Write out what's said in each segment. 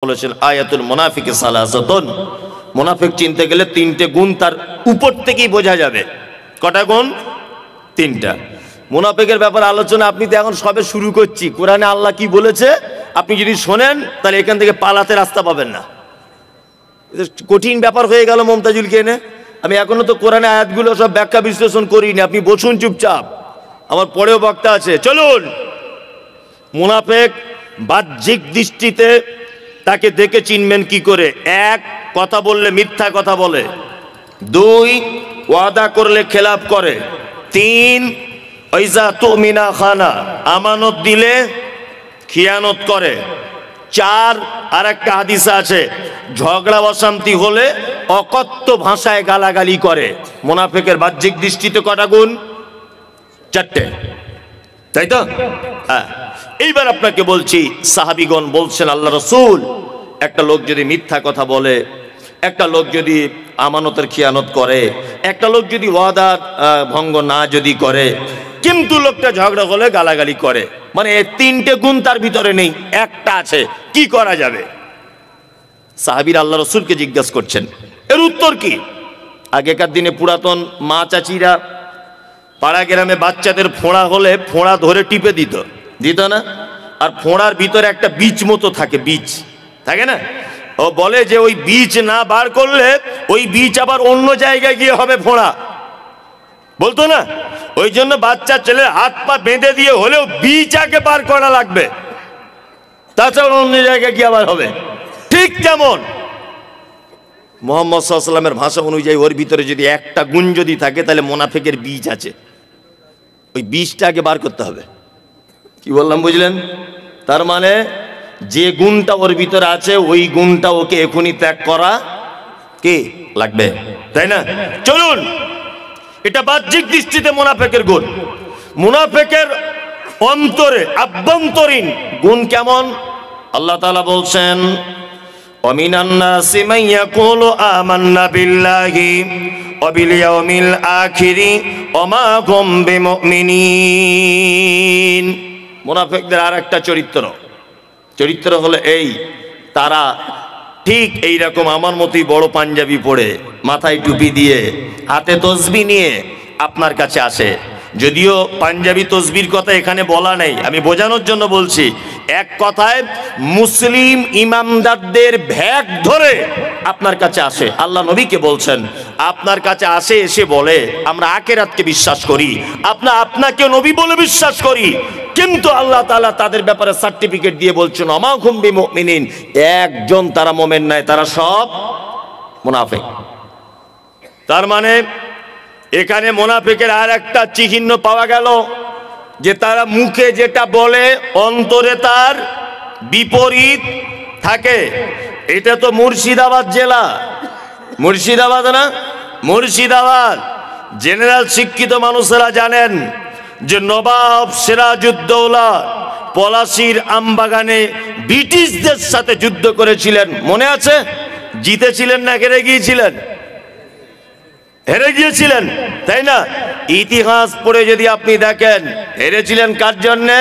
বলেছেন আয়াতুল মুনাফিকি সালাসাতুন, মুনাফিক চিনতে গেলে তিনটে গুণ তার উপর থেকেই বোঝা যাবে। কটা গুণ? তিনটা। মুনাফিকের ব্যাপারে আলোচনা আপনি তো এখন সবে শুরু করছি। কোরআনে আল্লাহ কি বলেছে আপনি যদি শোনেন তাহলে এখান থেকে পালাতে রাস্তা পাবেন না। কঠিন ব্যাপার হয়ে গেল মমতাজুলকে এনে। আমি এখনো তো কোরআনে আয়াতগুলো সব ব্যাখ্যা বিশ্লেষণ করিনি, আপনি বসুন চুপচাপ, আমার পরেও বক্তা আছে। চলুন। মুনাফিক বাহ্যিক দৃষ্টিতে তাকে দেখে চিনবেন কি করে? এক, কথা বললে মিথ্যা কথা বলে। দুই, ওয়াদা করলে খেলাপ করে। তিন, ওয়াইজা তুমিনা খানা, আমানত দিলে খিয়ানত করে। চার, আর একটা হাদিস আছে, ঝগড়া অশান্তি হলে অকথ্য ভাষায় গালাগালি করে। মুনাফিকের বাহ্যিক দৃষ্টিতে কটা গুণ? চারটে, তাই তো? হ্যাঁ। এইবার আপনাকে বলছি, সাহাবীগণ বলছেন আল্লাহ রাসূল, একটা লোক যদি মিথ্যা কথা বলে, একটা লোক যদি আমানতের খিয়ানত করে, একটা লোক যদি ওয়াদা ভঙ্গ না যদি করে, কিন্তু লোকটা ঝগড়া হলে গালাগালি করে, মানে তিনটে গুণ তার ভিতরে নেই, একটা আছে, কি করা যাবে? সাহাবীরা আল্লাহ রাসূলকে জিজ্ঞাসা করছেন, এর উত্তর কি? আগেকার দিনে পুরাতন মা চাচিরা পাড়া গ্রামে বাচ্চাদের ফোঁড়া হলে ফোঁড়া ধরে টিপে দিত না? আর ফোঁড়ার ভিতরে একটা বীজ মতো থাকে, বীজ থাকে না? ও বলে যে ওই বীজ না বার করলে ওই বীজ আবার অন্য জায়গায় গিয়ে হবে ফোঁড়া, বলতো না? ওই জন্য বাচ্চা ছেলে হাত পা বেঁধে দিয়ে হলেও বীজ আগে বার করা লাগবে, তাছাড়া অন্য জায়গায় গিয়ে আবার হবে। ঠিক যেমন মুহাম্মদ সাল্লাল্লাহু আলাইহি ওয়াসাল্লামের ভাষা অনুযায়ী ওর ভিতরে যদি একটা গুণ যদি থাকে তাহলে মুনাফিকের বীজ আছে, ওই বীজটা আগে বার করতে হবে। কি বললাম বুঝলেন? তার মানে যে গুণটা ওর ভিতরে আছে ওই গুণটা ওকে এখনই ত্যাগ করা কি লাগবে, তাই না? চলুন, এটা বাহ্যিক দৃষ্টিতে মুনাফিকের গুণ। মুনাফিকের অন্তরে আভ্যন্তরীণ গুণ কেমন? আল্লাহ তাআলা বলছেন, ওয়ামিনান নাসি মান ইয়াকুলু আমান্না বিল্লাহি ওয়া বিল ইয়াউমিল আখিরি ওয়া মা হুম বিমুমিনিন। মুনাফিকদের আরেকটা চরিত্র হলো এই, তারা ঠিক এইরকম আমার মতোই বড় পাঞ্জাবি পরে, মাথায় টুপি দিয়ে, হাতে তসবিহ নিয়ে আপনার কাছে আসে। যদিও পাঞ্জাবি তসবির কথা এখানে বলা নেই, আমি বোঝানোর জন্য বলছি। এক কথায় মুসলিম ইমামদারদের ভ্যাগ ধরে আপনার কাছে আসে। আল্লাহ নবীকে বলছেন, আপনার কাছে আসে, এসে বলে আমরা আখিরাতকে বিশ্বাস করি, আপনাকে নবী বলে বিশ্বাস করি, কিন্তু আল্লাহ তাআলা তাদের ব্যাপারে সার্টিফিকেট দিয়ে বলছেন ওমা হুম বিমুমিনিন, একজন তারা মুমিন নয়, তারা সব মুনাফিক। তার মানে এখানে মুনাফিকের আর একটা চিহ্ন পাওয়া গেল, যে তারা মুখে যেটা বলে অন্তরে তার বিপরীত থাকে। এটা তো মুর্শিদাবাদ জেলা, মুর্শিদাবাদ না? মুর্শিদাবাদ জেনারেল শিক্ষিত মানুষেরা জানেন যে নবাব সিরাজউদ্দৌলা পলাশীর আমবাগানে ব্রিটিশদের সাথে যুদ্ধ করেছিলেন, মনে আছে? জিতেছিলেন না হেরে গিয়েছিলেন? হেরে গিয়েছিলেন, তাই না? ইতিহাস পড়ে যদি আপনি দেখেন, হেরেছিলেন কার জন্যে?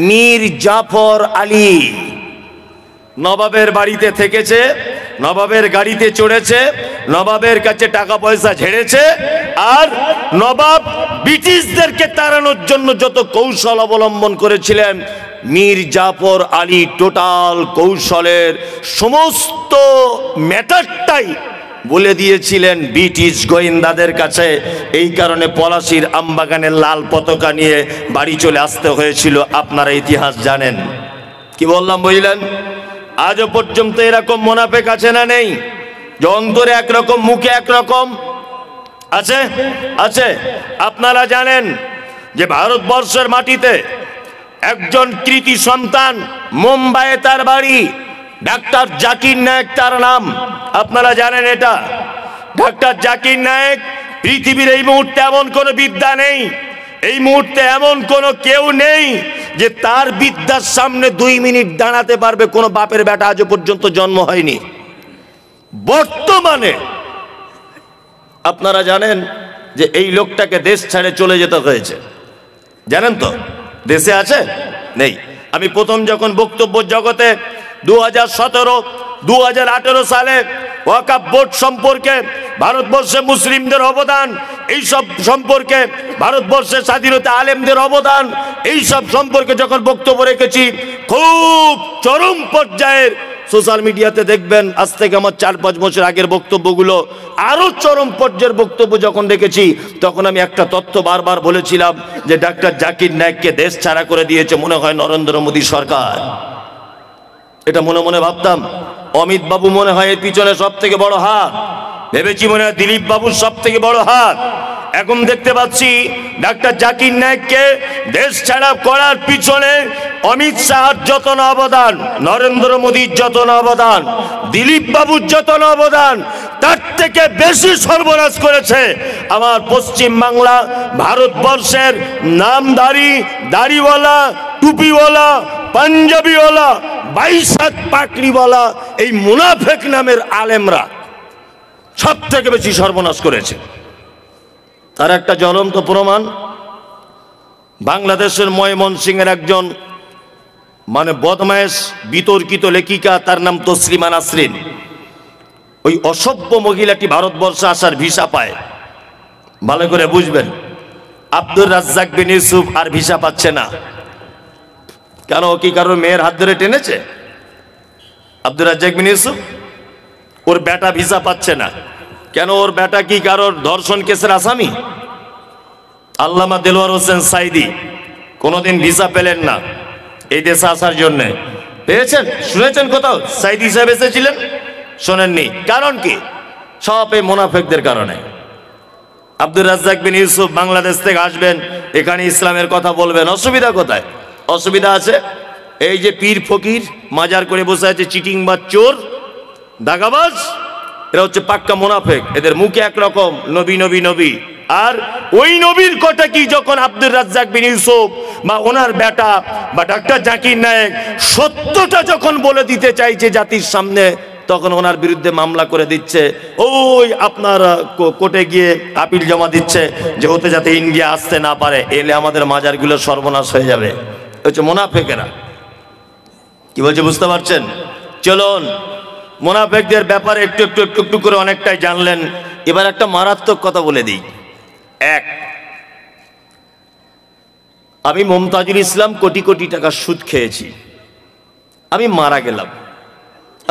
মীর জাফর আলী। নবাবের বাড়িতে থেকেছে, নবাবের গাড়িতে চড়েছে, নবাবের কাছে টাকা পয়সা ঝেড়েছে, আর নবাব ব্রিটিশদেরকে তাড়ানোর জন্য যত কৌশল অবলম্বন করেছিলেন, মীর জাফর আলী টোটাল কৌশলের সমস্ত ম্যাটারটাই বলে দিয়েছিলেন ব্রিটিশ গোয়েন্দাদের কাছে। এই কারণে পলাশীর আমবাগানের লাল পতাকা নিয়ে বাড়ি চলে আসতে হয়েছিল। আপনারা ইতিহাস জানেন। কি বললাম বুঝলেন? আজও পর্যন্ত এরকম মুনাফিক আছে না নেই? যে অন্তরে একরকম মুখে একরকম আছে? আছে। আপনারা জানেন যে ভারতবর্ষের মাটিতে একজন কৃতি সন্তান, মুম্বাইয়ে তার বাড়ি, ডাক্তার জাকির নায়েক তার নাম। আপনারা জানেন এটা? ডাক্তার জাকির নায়েক, পৃথিবীর এই মুহূর্তে এমন কোনো বিদ্যা নেই, এই মুহূর্তে এমন কোনো কেউ নেই যে তার বিদ্যার সামনে 2 মিনিট দাঁড়াতে পারবে। কোনো বাপের বেটা আজও পর্যন্ত জন্ম হয়নি। বর্তমানে আপনারা জানেন যে এই লোকটাকে দেশ ছেড়ে চলে যেতে হয়েছে, জানেন তো? দেশে আছে? নেই। আমি প্রথম যখন বক্তব্য জগতে 2017, 2018 সালে ওয়াকফ বোর্ড সম্পর্কে, ভারতবর্ষে মুসলিমদের অবদান, এই সব সম্পর্কে, ভারতবর্ষের স্বাধীনতা আলেমদের অবদান, এই সব সম্পর্কে যখন বক্তব্য রেখেছি, খুব চরম পর্যায়ের সোশ্যাল মিডিয়াতে দেখবেন, আজ থেকে আমার 4-5 বছর আগের বক্তব্যগুলো, আরো চরম পর্যায়ের বক্তব্য যখন রেখেছি, তখন আমি একটা তথ্য বারবার বলেছিলাম যে ডাক্তার জাকির নায়েককে দেশ ছাড়া করে দিয়েছে মনে হয় নরেন্দ্র মোদী সরকার। এটা মনে মনে ভাবতাম। অমিত বাবু মনে হয় এর পিছনে সব থেকে বড় হাত, ভেবেছি মনে হয় দিলীপ বাবুর সব থেকে বড় হাত। এখন দেখতে পাচ্ছি ডাক্তার জাকির নায়েককে দেশ ছাড়া করার পিছনে অমিত শাহর যত না অবদান, নরেন্দ্র মোদীর যত না অবদান, দিলীপ বাবুর যত না অবদান, তার থেকে বেশি সর্বনাশ করেছে আমার পশ্চিম বাংলা, ভারতবর্ষের নামধারী, দাড়িওয়ালা, টুপিওয়ালা, পাঞ্জাবিওয়ালা, বাইশাখ পাকড়িওয়ালা এই মুনাফেক নামের আলেমরা সব থেকে বেশি সর্বনাশ করেছে। তার একটা জ্বলন্ত প্রমাণ, বাংলাদেশের ময়মনসিংহের একজন বদমায়েশ বিতর্কিত লেখিকা, তার নাম তসলিমা নাসরিন। ওই অসভ্য মহিলাটি ভারতবর্ষে আসার ভিসা পায়, ভালো করে বুঝবেন। আব্দুর রাজ্জাক বিন ইউসুফ আর ভিসা পাচ্ছে না কেন? কি কারোর মেয়ের হাত ধরে টেনেছে? আব্দুর রাজ্জাক বিন ইউসুফ, ওর বেটা ভিসা পাচ্ছে না কেন? ওর বেটা কি কারোর ধর্ষণ কেসের আসামি? আল্লামা দেলোয়ার হোসেন সাইদি কোনোদিন ভিসা পেলেন না এই দেশে আসার জন্য। পেয়েছেন? শুনেছেন কোথাও সাইদি সাহেব এসেছিলেন? শোনেননি। কারণ কি? সব এই মুনাফিকদের কারণে। আব্দুর রাজ্জাক বিন ইউসুফ বাংলাদেশ থেকে আসবেন, এখানে ইসলামের কথা বলবেন, অসুবিধা কোথায়? অসুবিধা আছে এই যে পীর ফকির মাজার করে বসে আছে, চিটিং বা চোর, দাগাবাজ, এরা হচ্ছে পাক্কা মুনাফিক। এদের মুখে একরকম নবী নবী নবী, আর ওই নবীর কথা কি যখন আব্দুর রাজ্জাক বিন ইউসুফ বা ওনার বেটা বা ডাক্তার জাকির নায়েক সত্যটা যখন বলে দিতে চাইছে জাতির সামনে, তখন ওনার বিরুদ্ধে মামলা করে দিচ্ছে। ওই আপনার কোর্টে গিয়ে আপিল জমা দিচ্ছে যে হতে যাতে ইন্ডিয়া আসতে না পারে, এলে আমাদের মাজারগুলো সর্বনাশ হয়ে যাবে। হচ্ছে মুনাফিকেরা। কি বলছে বুঝতে পারছেন? চলুন মুনাফিকদের ব্যাপারে একটু একটু একটু একটু করে অনেকটাই জানলেন। এবার একটা মারাত্মক কথা বলে দিই। আমি মমতাজুল ইসলাম কোটি কোটি টাকা সুদ খেয়েছি, আমি মারা গেলাম।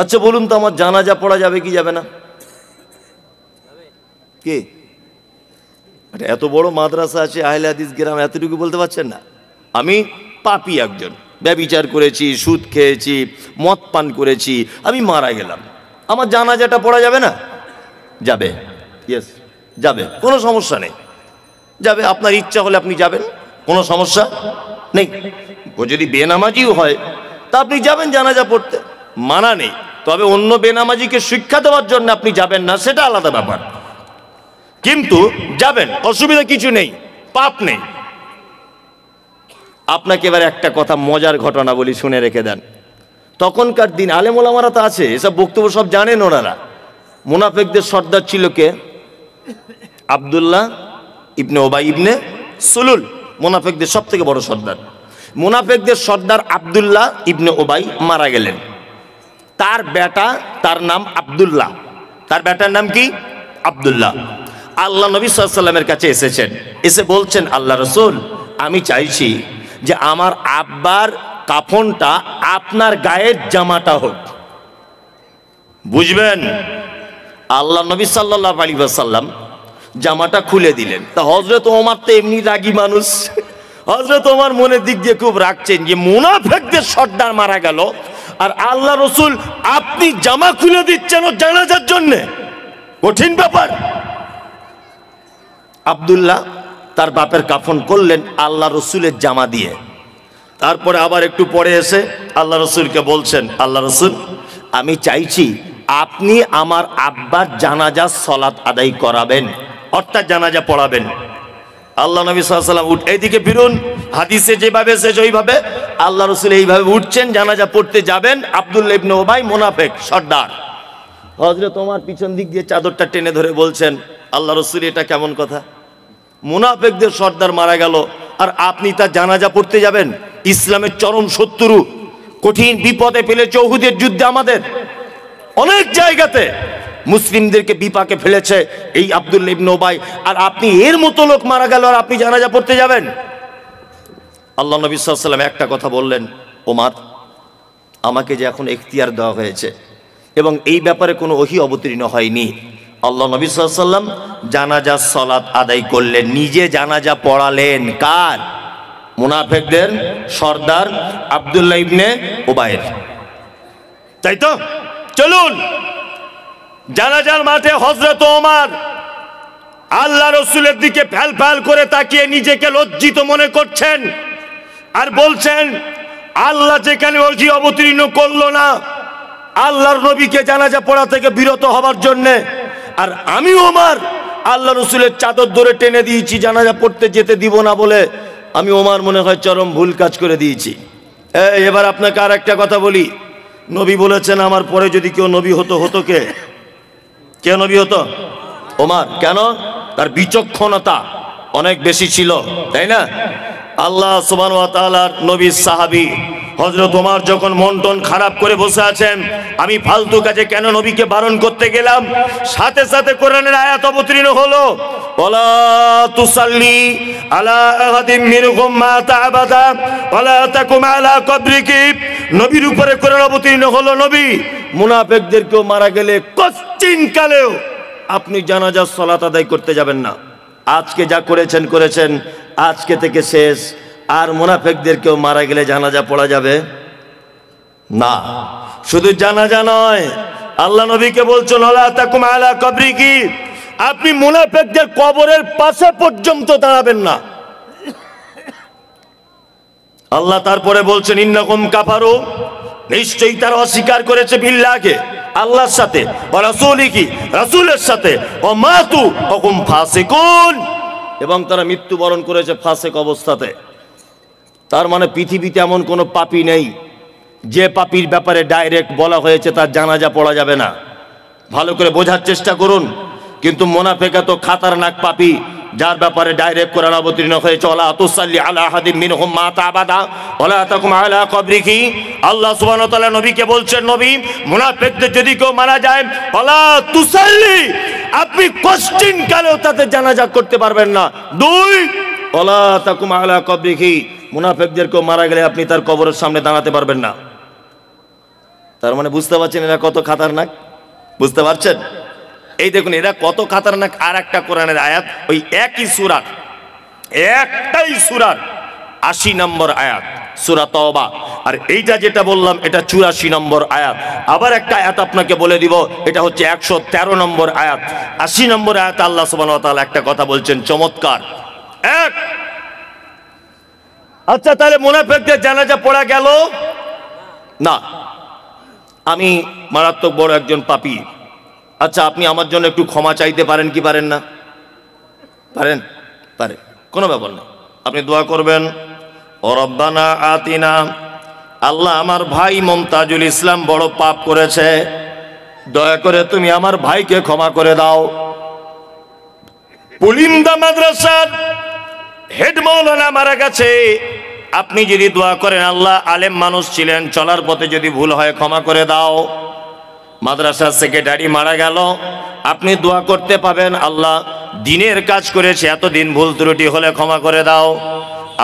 আচ্ছা বলুন তো, আমার জানাজা পড়া যাবে কি যাবে না? কি এত বড় মাদ্রাসা আছে, আহলে হাদিস গ্রাম, এতটুকু বলতে পারছেন না? আমি পাপী একজন, ব্যভিচার করেছি, সুদ খেয়েছি, মদ পান করেছি, আমি মারা গেলাম, আমার জানাজাটা পড়া যাবে না? যাবে। ইয়েস, যাবে, কোনো সমস্যা নেই, যাবে। আপনার ইচ্ছা হলে আপনি যাবেন, কোনো সমস্যা নেই। ও যদি বেনামাজিও হয় তা আপনি যাবেন জানাজা পড়তে, মানা নেই। তবে অন্য বেনামাজিকে শিক্ষা দেওয়ার জন্য আপনি যাবেন না, সেটা আলাদা ব্যাপার, কিন্তু যাবেন, অসুবিধা কিছু নেই, পাপ নেই। আপনাকে এবার একটা কথা, মজার ঘটনা বলি, শুনে রেখে দেন। তখনকার দিন আলেম ওলামারা তো আছে, এসব বক্তব্য সব জানেন ওনারা। মুনাফিকদের সর্দার ছিল কে? আব্দুল্লাহ ইবনে ওবাই ইবনে সুলুল, মুনাফিকদের সব থেকে বড় সর্দার। মুনাফিকদের সর্দার আব্দুল্লাহ ইবনে ওবাই মারা গেলেন। তার বেটা, তার নাম আব্দুল্লাহ, তার বেটার নাম কি? আব্দুল্লাহ। আল্লাহ নবী সাল্লাল্লাহু আলাইহি ওয়াসাল্লামের কাছে এসেছেন, এসে বলছেন, আল্লাহ রাসূল, আমি চাইছি যে আমার আব্বার কাফনটা আপনার গায়ের জামাটা হোক। বুঝবেন? আল্লাহ নবী সাল্লাল্লাহু আলাইহি ওয়াসাল্লাম জামাটা খুলে দিলেন। তা হযরত ওমর তো এমনি রাগী মানুষ, হযরত ওমর মনের দিক দিয়ে খুব রাখছেন যে মুনাফিকদের সর্দার মারা গেল, আর আল্লাহ রসুল আপনি জামা খুলে দিচ্ছেন ও জানাজার জন্য, কঠিন ব্যাপার। আব্দুল্লাহ তার বাপের কাফন করলেন আল্লাহ রসুলের জামা দিয়ে। তারপরে আবার একটু পরে এসে আল্লাহ রসুলকে বলছেন, আল্লাহ রসুল, আমি চাইছি আপনি আমার আব্বার জানাজার সলাত আদায় করাবেন, অর্থাৎ জানাজা পড়াবেন। আল্লাহ নবী সাল্লাল্লাহু আলাইহি ওয়াসাল্লাম এইদিকে ফিরুন, হাদিসে যেভাবে এসেছে ওইভাবে আল্লাহ রসুল এইভাবে উঠছেন, জানাজা পড়তে যাবেন। আব্দুল্লাহ ইবনে ওবাই মুনাফিক সর্দার, হযরত ওমর পিছন দিক দিয়ে চাদরটা টেনে ধরে বলছেন, আল্লাহ রসুল, এটা কেমন কথা? মুনাফিকদের সর্দার মারা গেল আর আপনি তার জানাজা পড়তে যাবেন? ইসলামের চরম শত্রু, কঠিন বিপদে ফেলেছে উহুদের যুদ্ধে আমাদের অনেক জায়গাতে মুসলিমদেরকে বিপাকে ফেলেছে এই আব্দুল্লাহ ইবনে উবাই। আর আপনি এর মতো লোক মারা গেল আর আপনি জানাজা পড়তে যাবেন? আল্লাহ নবী সাল্লাল্লাহু আলাইহি ওয়াসাল্লাম একটা কথা বললেন, ওমর আমাকে যে এখন এখতিয়ার দেওয়া হয়েছে এবং এই ব্যাপারে কোনো ওহী অবতীর্ণ হয়নি, আল্লাহ নবী সাল্লাল্লাহু আলাইহি ওয়াসাল্লাম জানাজার সালাত আদায় করলেন, নিজে জানাজা পড়ালেন। কার? মুনাফিকদের সর্দার আব্দুল্লাহ ইবনে উবাইর, তাই তো? চলুন জানাজার মাঠে হযরত ওমর আল্লাহ রাসূলের দিকে ফ্যাল ফ্যাল করে তাকিয়ে নিজেকে লজ্জিত মনে করছেন আর বলছেন, আল্লাহ যেখানে ওহী অবতীর্ণ করলো না আল্লাহর নবীকে জানাজা পড়া থেকে বিরত হবার জন্যে, আর আমি ওমর আল্লাহ রাসূলের চাদর ধরে টেনে দিয়েছি জানাজা পড়তে যেতে দিব না বলে, আমি ওমর মনে হয় চরম ভুল কাজ করে দিয়েছি। এবার আপনাকে আর একটা কথা বলি, নবী বলেছেন আমার পরে যদি কেউ নবী হতো, হতো কে? কে নবী হতো? ওমর। কেন? তার বিচক্ষণতা অনেক বেশি ছিল, তাই না? আল্লাহ সুবহানাহু ওয়া তাআলার নবীর সাহাবী হযরত ওমর যখন মন টন খারাপ করে বসে আছেন, আমি ফালতু কাজে কেন নবীকে বারণ করতে গেলাম, সাথে সাথে কোরআনের আয়াত অবতীর্ণ হলো, ওয়ালা তুসাল্লি আলা আহাদিম মিনহুম মাতা আবাদা ওয়ালা তাকুম আলা কবরিহি। নবীর উপরে কোরআন অবতীর্ণ হলো, নবী মুনাফিকদের কেউ মারা গেলে কচ্চিন কালেও আপনি জানাজার সালাত আদায় করতে যাবেন না। আজকে যা করেছেন করেছেন, আজকে থেকে শেষ। আর মুনাফিকদের কেউ মারা গেলে জানাজা পড়া যাবে না। শুধু জানাজা নয়, আল্লাহ নবীকে বলছেন ওয়ালা তাকুম আলা কবরিহি, আপনি মুনাফিকদের কবরের পাশে পর্যন্ত দাঁড়াবেন না। আল্লাহ তারপরে বলছেন ইন্নাকুম কাফারু, নিশ্চয়ই তারা অস্বীকার করেছে বিল্লাহকে, আল্লাহর সাথে, ওয়া রাসূলিহি, রাসূলের সাথে, ওয়া মাতু ওয়া হুম ফাসিকুন, এবং তারা মৃত্যুবরণ করেছে ফাসিক অবস্থাতে। তার মানে পৃথিবীতে এমন কোনো পাপী নেই যে পাপীর ব্যাপারে ডাইরেক্ট বলা হয়েছে তার জানাজা পড়া যাবে না। ভালো করে বোঝার চেষ্টা করুন। কিন্তু মুনাফিক তো খাতারনাক পাপী, যার ব্যাপারে ডাইরেক্ট কোরআন অবতীর্ণ হয়েছে ওয়ালা তুসাল্লি আলা আহাদিম মিনহুম মাতা আবাদা ওয়ালা তাকুম আলা কবরিহি। আল্লাহ সুবহানাহু ওয়া তাআলা নবীকে বলছেন, নবী মুনাফিকদের যদি কেউ মারা যায় ওয়ালা তুসাল্লি, আপনি কোশ্চিন কালেও তাদের জানাজা করতে পারবেন না। দুই, ওয়ালা তাকুম আলা কবরিহি, মুনাফিকদের কেউ মারা গেলে আপনি তার কবরের সামনে দাঁড়াতে পারবেন না। তার মানে বুঝতে পারছেন এরা কত খাতারনাক? বুঝতে পারছেন? এই দেখুন এরা কত খাতারনাক। আর একটা কোরআনের আয়াত, ওই একই সূরার, একটাই সূরার ৮০ নম্বর আয়াত, সূরা তাওবা। আর এইটা যেটা বললাম এটা ৮৪ নম্বর আয়াত। আবার একটা আয়াত আপনাকে বলে দিব, এটা হচ্ছে ১১৩ নম্বর আয়াত। ৮০ নম্বর আয়াত আল্লাহ সুবহানাহু ওয়া তাআলা একটা কথা বলছেন চমৎকার। এক, আচ্ছা তাহলে মুনাফিকদের জানাজা পড়া গেল না, আমি মারাত্মক বড় একজন পাপী, আচ্ছা আপনি আমার জন্য একটু ক্ষমা চাইতে পারেন কি পারেন না? পারেন? পারেন, কোনো ব্যাপার না। আপনি দোয়া করবেন, ও রব্বানা আতিনা, আল্লাহ আমার ভাই মুমতাজুল ইসলাম বড় পাপ করেছে, দয়া করে তুমি আমার ভাইকে ক্ষমা করে দাও। পুলিন্দা মাদ্রাসার হেড মাওলানা মারা গেছে, আপনি যদি দোয়া করেন আল্লাহ আলেম মানুষ ছিলেন, চলার পথে যদি ভুল হয় ক্ষমা করে দাও। মাদ্রাসার সেক্রেটারি মারা গেল, আপনি দোয়া করতে পাবেন আল্লাহ দিনের কাজ করেছে, এতদিন ভুল ত্রুটি হলে ক্ষমা করে দাও।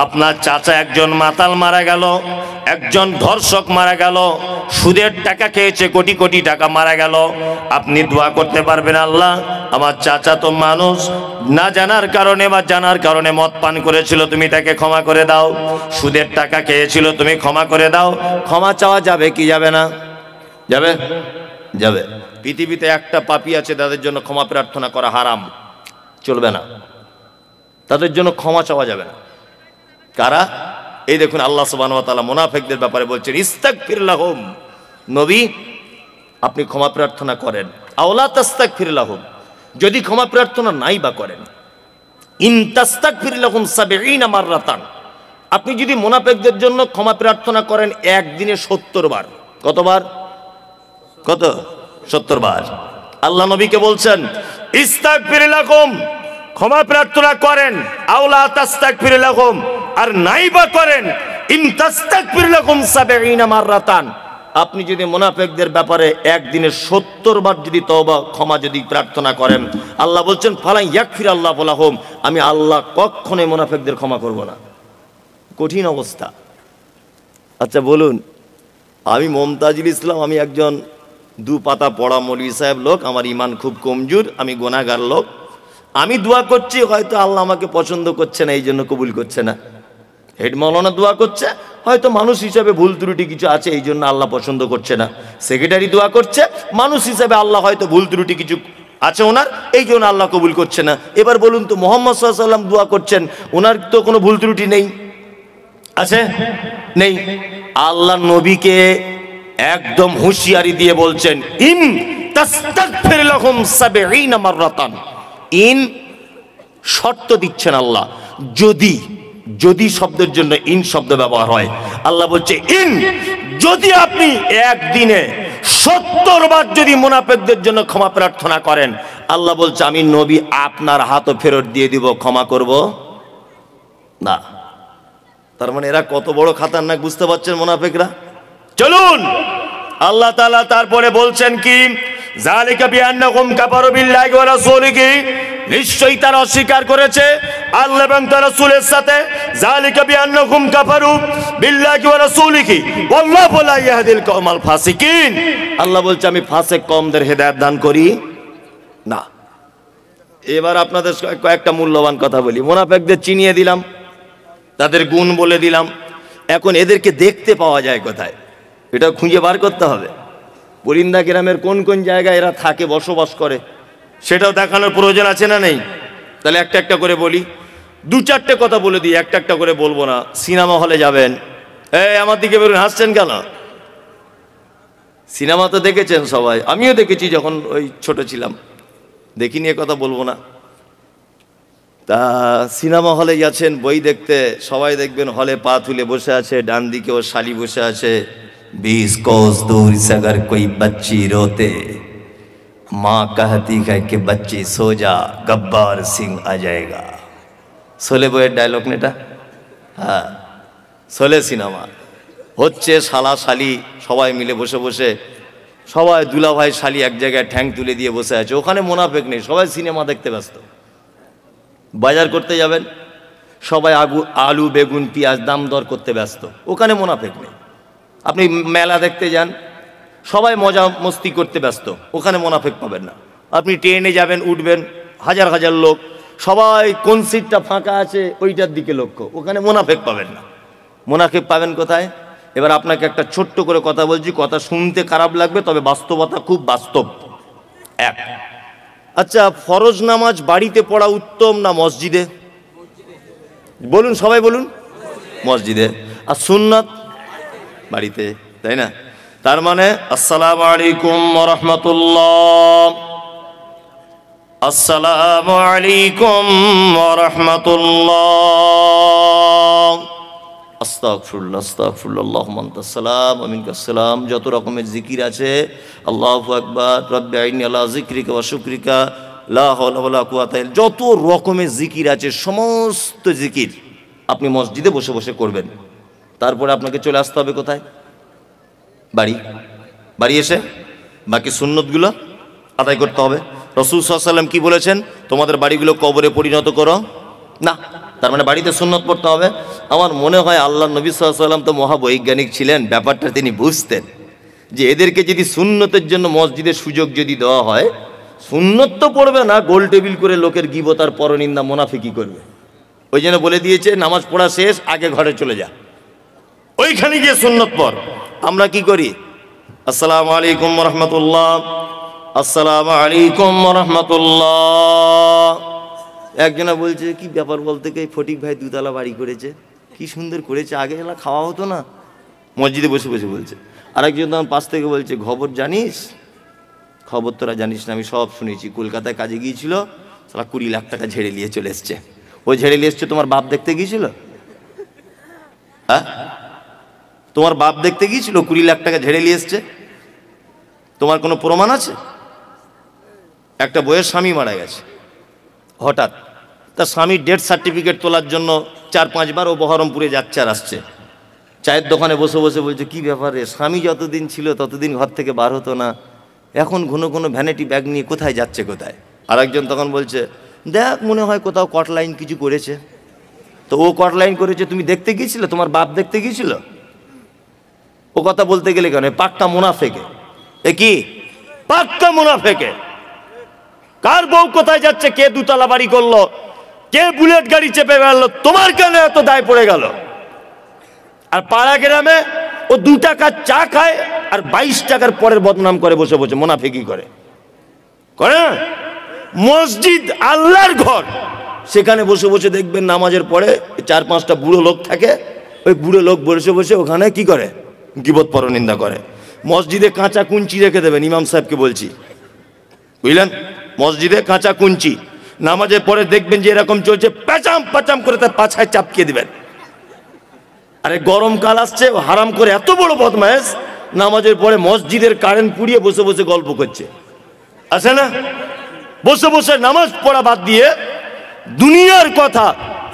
আপনার চাচা একজন মাতাল মারা গেল, একজন ধর্ষক মারা গেল, সুদের টাকা খেয়েছে, কোটি কোটি টাকা মারা গেল, আপনি দোয়া করতে পারবেন আল্লাহ আমার চাচা তো মানুষ, না জানার কারণে বা জানার কারণে মদ পান করেছিল, তুমি তাকে ক্ষমা করে দাও। সুদের টাকা খেয়েছিল, তুমি ক্ষমা করে দাও। ক্ষমা চাওয়া যাবে কি যাবে না? যাবে, যাবে। পৃথিবীতে একটা পাপী আছে তাদের জন্য ক্ষমা প্রার্থনা করা হারাম, চলবে না, তাদের জন্য ক্ষমা চাওয়া যাবে না। কারা? এই দেখুন আল্লাহ সুবহানাহু ওয়া তাআলা মুনাফিকদের ব্যাপারে বলছেন ইস্তাগফির লাহুম, নবী আপনি ক্ষমা প্রার্থনা করেন। আওলা তাস্তাগফির লাহুম, যদি ক্ষমা প্রার্থনা নাই বা করেন, ইন তাস্তাগফির লাহুম ৭০ মাররাতান, আপনি যদি মুনাফিকদের জন্য ক্ষমা প্রার্থনা করেন একদিনে ৭০ বার। কতবার? কত? ৭০ বার। আল্লাহ নবীকে বলছেন ইস্তাগফির লাহুম, ক্ষমা প্রার্থনা করেন। আওলা তাস্তাগফির লাহুম, আর নাই বা করেন ইন তাস্তাগফির লাহুম ৭০ মাররাতান, আপনি যদি মুনাফিকদের ব্যাপারে একদিনে ৭০ বার যদি তওবা ক্ষমা যদি প্রার্থনা করেন, আল্লাহ বলছেন ফালা ইয়াগফির আল্লাহু লাহুম, আমি আল্লাহ কখনোই মুনাফিকদের ক্ষমা করব না। কঠিন অবস্থা। আচ্ছা বলুন, আমি মমতাজুল ইসলাম, আমি একজন ২ পাতা পড়া মৌলভী সাহেব লোক, আমার ঈমান খুব কমজোর, আমি গুনাহগার লোক, আমি দোয়া করছি, হয়তো আল্লাহ আমাকে পছন্দ করছে না, এই জন্য কবুল করছে না। হেড মাওলানা দোয়া করছে, হয়তো মানুষ হিসাবে ভুল ত্রুটি কিছু আছে, এই জন্য আল্লাহ পছন্দ করছে না। সেক্রেটারি দোয়া করছে, মানুষ হিসাবে আল্লাহ হয়তো ভুল ত্রুটি কিছু আছে ওনার, এই জন্য আল্লাহ কবুল করছে না। এবার বলুন তো, মুহাম্মদ সাল্লাল্লাহু আলাইহি ওয়াসাল্লাম দোয়া করছেন, ওনার তো কোনো ভুল ত্রুটি নেই, আছে? নেই। আল্লাহ নবীকে একদম হুঁশিয়ারি দিয়ে বলছেন ইন তাস্তাগফির লাহুম ৭০ মাররাতান, ইন শর্ত দিচ্ছেন আল্লাহ, যদি যদি শব্দের জন্য ইন শব্দ ব্যবহার হয়, আল্লাহ বলছে ইন, যদি আপনি একদিনে ৭০ বার যদি মুনাফিকদের জন্য ক্ষমা প্রার্থনা করেন, আল্লাহ বলছে আমি নবী আপনার হাতও ফেরত দিয়ে দিব, ক্ষমা করব না। তার মানে এরা কত বড় খাতারনাক, বুঝতে পারছেন মুনাফিকরা? চলুন, আল্লাহ তাআলা তারপরে বলছেন কি, যালিকা বিআন্নাহুম কাফারু বিল্লাহি ওয়া রাসূলিহি, নিশ্চয়ই তারা অস্বীকার করেছে আল্লাহ এবং তার রাসূলের সাথে। যালিকা বিআন্নাহুম কাফারু বিল্লাহি ওয়া রাসূলিহি ওয়াল্লাহু লা ইয়াহদিল কওমাল ফাসিকিন, আল্লাহ বলছে আমি ফাসিক কওমদের হেদায়েত দান করি না। এবার আপনাদের কয়েকটা মূল্যবান কথা বলি। মুনাফিকদের চিনিয়ে দিলাম, তাদের গুণ বলে দিলাম, এখন এদেরকে দেখতে পাওয়া যায় কোথায়, এটা খুঁজে বার করতে হবে। পরিন্দা গ্রামের কোন কোন জায়গায় এরা থাকে, বসবাস করে, সেটাও দেখানোর প্রয়োজন আছে না নেই? তাহলে একটা একটা করে বলি, ২-৪টে কথা বলে দিই, একটা একটা করে বলবো না। সিনেমা হলে যাবেন, এই আমার দিকে বেরোন, হাসছেন কেন? সিনেমা তো দেখেছেন সবাই, আমিও দেখেছি যখন ওই ছোট ছিলাম, দেখিনি এ কথা বলবো না। তা সিনেমা হলে যাচ্ছেন বই দেখতে, সবাই দেখবেন হলে পা তুলে বসে আছে, ডান দিকে ও শালি বসে আছে। 20 कोस दूर से अगर कोई बच्ची रोते, माँ कहती है कि बच्ची सो जा, गब्बार सिंह आ जाएगा। শোলে বইয়ের ডায়লগ নেটা? হ্যাঁ, শোলে সিনেমা হচ্ছে, শালা শালি সবাই মিলে বসে বসে, সবাই দুলা ভাই শালি এক জায়গায় ঠ্যাং তুলে দিয়ে বসে আছে, ওখানে মুনাফিক নেই, সবাই সিনেমা দেখতে ব্যস্ত। বাজার করতে যাবেন, সবাই আলু বেগুন পেঁয়াজ দাম দর করতে ব্যস্ত, ওখানে মুনাফিক নেই। আপনি মেলা দেখতে যান, সবাই মজা মস্তি করতে ব্যস্ত, ওখানে মুনাফিক পাবেন না। আপনি ট্রেনে যাবেন, উঠবেন, হাজার হাজার লোক, সবাই কোন সিটটা ফাঁকা আছে ওইটার দিকে লক্ষ্য, ওখানে মুনাফিক পাবেন না। মুনাফিক পাবেন কোথায়? এবার আপনাকে একটা ছোট্ট করে কথা বলছি, কথা শুনতে খারাপ লাগবে, তবে বাস্তবতা খুব বাস্তব। এক, আচ্ছা ফরজ নামাজ বাড়িতে পড়া উত্তম না মসজিদে? বলুন, সবাই বলুন। মসজিদে। আর সুন্নাত বাড়িতে, তাই না? তার মানে আসসালামু আলাইকুম ওয়া রাহমাতুল্লাহ, আসসালামু আলাইকুম ওয়া রাহমাতুল্লাহ, আস্তাগফিরুল্লাহ আস্তাগফিরুল্লাহ, আল্লাহুম্মা আনতাস সালাম ওয়া মিনকাস সালাম, যত রকমের জিকির আছে, আল্লাহু আকবার, রব্বি আইনি আলা যিকরিকা ওয়া শুকরিকা, লা হাওলা ওয়ালা কুওয়াতা ইল্লা, যত রকমের জিকির আছে সমস্ত জিকির আপনি মসজিদে বসে বসে করবেন। তারপরে আপনাকে চলে আসতে হবে কোথায়? বাড়ি। বাড়ি এসে বাকি সুন্নতগুলো আদায় করতে হবে। রাসূল সাল্লাল্লাহু আলাইহি ওয়াসাল্লাম কি বলেছেন? তোমাদের বাড়িগুলো কবরে পরিণত করো না। তার মানে বাড়িতে সুন্নত পড়তে হবে। আমার মনে হয় আল্লাহ নবী সাল্লাল্লাহু আলাইহি ওয়াসাল্লাম তো মহাবৈজ্ঞানিক ছিলেন, ব্যাপারটা তিনি বুঝতেন যে এদেরকে যদি সুন্নতের জন্য মসজিদের সুযোগ যদি দেওয়া হয়, সুন্নত তো পড়বে না, গোল টেবিল করে লোকের গীবত আর পরনিন্দা মুনাফিকি করবে। ওই জন্য বলে দিয়েছে নামাজ পড়া শেষ, আগে ঘরে চলে যা, ওইখানে গিয়ে সুন্নত পড়। আমরা কি করি? আসসালামু আলাইকুম ওয়া রাহমাতুল্লাহ, আসসালামু আলাইকুম ওয়া রাহমাতুল্লাহ। একজনা বলছে কি ব্যাপার বলতে, কি ফটিক ভাই দুতলা বাড়ি করেছে, কি সুন্দর করেছে, আগে এলা খাওয়া হতো না? মসজিদে বসে বসে বলছে। আরেকজন তখন পাশ থেকে বলছে খবর জানিস? খবর তোরা জানিস না, আমি সব শুনেছি। কলকাতায় কাজে গিয়েছিল, সালা 20 লাখ টাকা ঝেড়ে নিয়ে চলে এসছে। ওই ঝেড়ে নিয়ে এসছে তোমার বাপ দেখতে গিয়েছিল? হ্যাঁ, তোমার বাপ দেখতে গিয়েছিল, 20 লাখ টাকা ঝেড়ে নিয়ে এসছে? তোমার কোনো প্রমাণ আছে? একটা বইয়ের স্বামী মারা গেছে, হঠাৎ তার স্বামীর ডেথ সার্টিফিকেট তোলার জন্য 4-5 বার ও বহরমপুরে যাচ্ছে আর আসছে। চায়ের দোকানে বসে বসে বলছে, কি ব্যাপারে, স্বামী যতদিন ছিল ততদিন ঘর থেকে বার হতো না, এখন ঘন ঘন ভ্যানিটি ব্যাগ নিয়ে কোথায় যাচ্ছে কোথায়। আর একজন তখন বলছে, দেখ মনে হয় কোথাও কট লাইন কিছু করেছে। তো ও কট লাইন করেছে, তুমি দেখতে গিয়েছিলে, তোমার বাপ দেখতে গিয়েছিল? ও কথা বলতে গেলে কেন, পাক্কা মুনাফেকে। এ কি পাক্কা মুনাফেকে। কার বউ কোথায় যাচ্ছে, কে দুতলা বাড়ি করলো, কে বুলেট গাড়ি চেপে গেল, তোমার কেন এত দায় পড়ে গেল? আর পাড়া গ্রামে ও 2 টাকার চা খায় আর 22 টাকার পরের বদনাম করে বসে বসে, মুনাফিকি করে করে না? মসজিদ আল্লাহর ঘর, সেখানে বসে বসে দেখবেন নামাজের পরে 4-5টা বুড়ো লোক থাকে, ওই বুড়ো লোক বসে বসে ওখানে কি করে, গীবত পরনিন্দা করে। মসজিদে কাঁচা কুঞ্চি রেখে দেবেন, ইমাম সাহেবকে বলছি, বুঝলেন? মসজিদে কাঁচা কুঞ্চি, নামাজের পরে দেখবেন যে এরকম চলছে, প্যাচাম প্যাচাম করে তার পাছায় চাপকিয়ে দিবেন। আরে গরমকাল আসছে, হারাম করে এত বড় বদমায়েশ, নামাজের পরে মসজিদের কারেন্ট পুড়িয়ে বসে বসে গল্প করছে, আছে না? বসে বসে নামাজ পড়া বাদ দিয়ে দুনিয়ার কথা,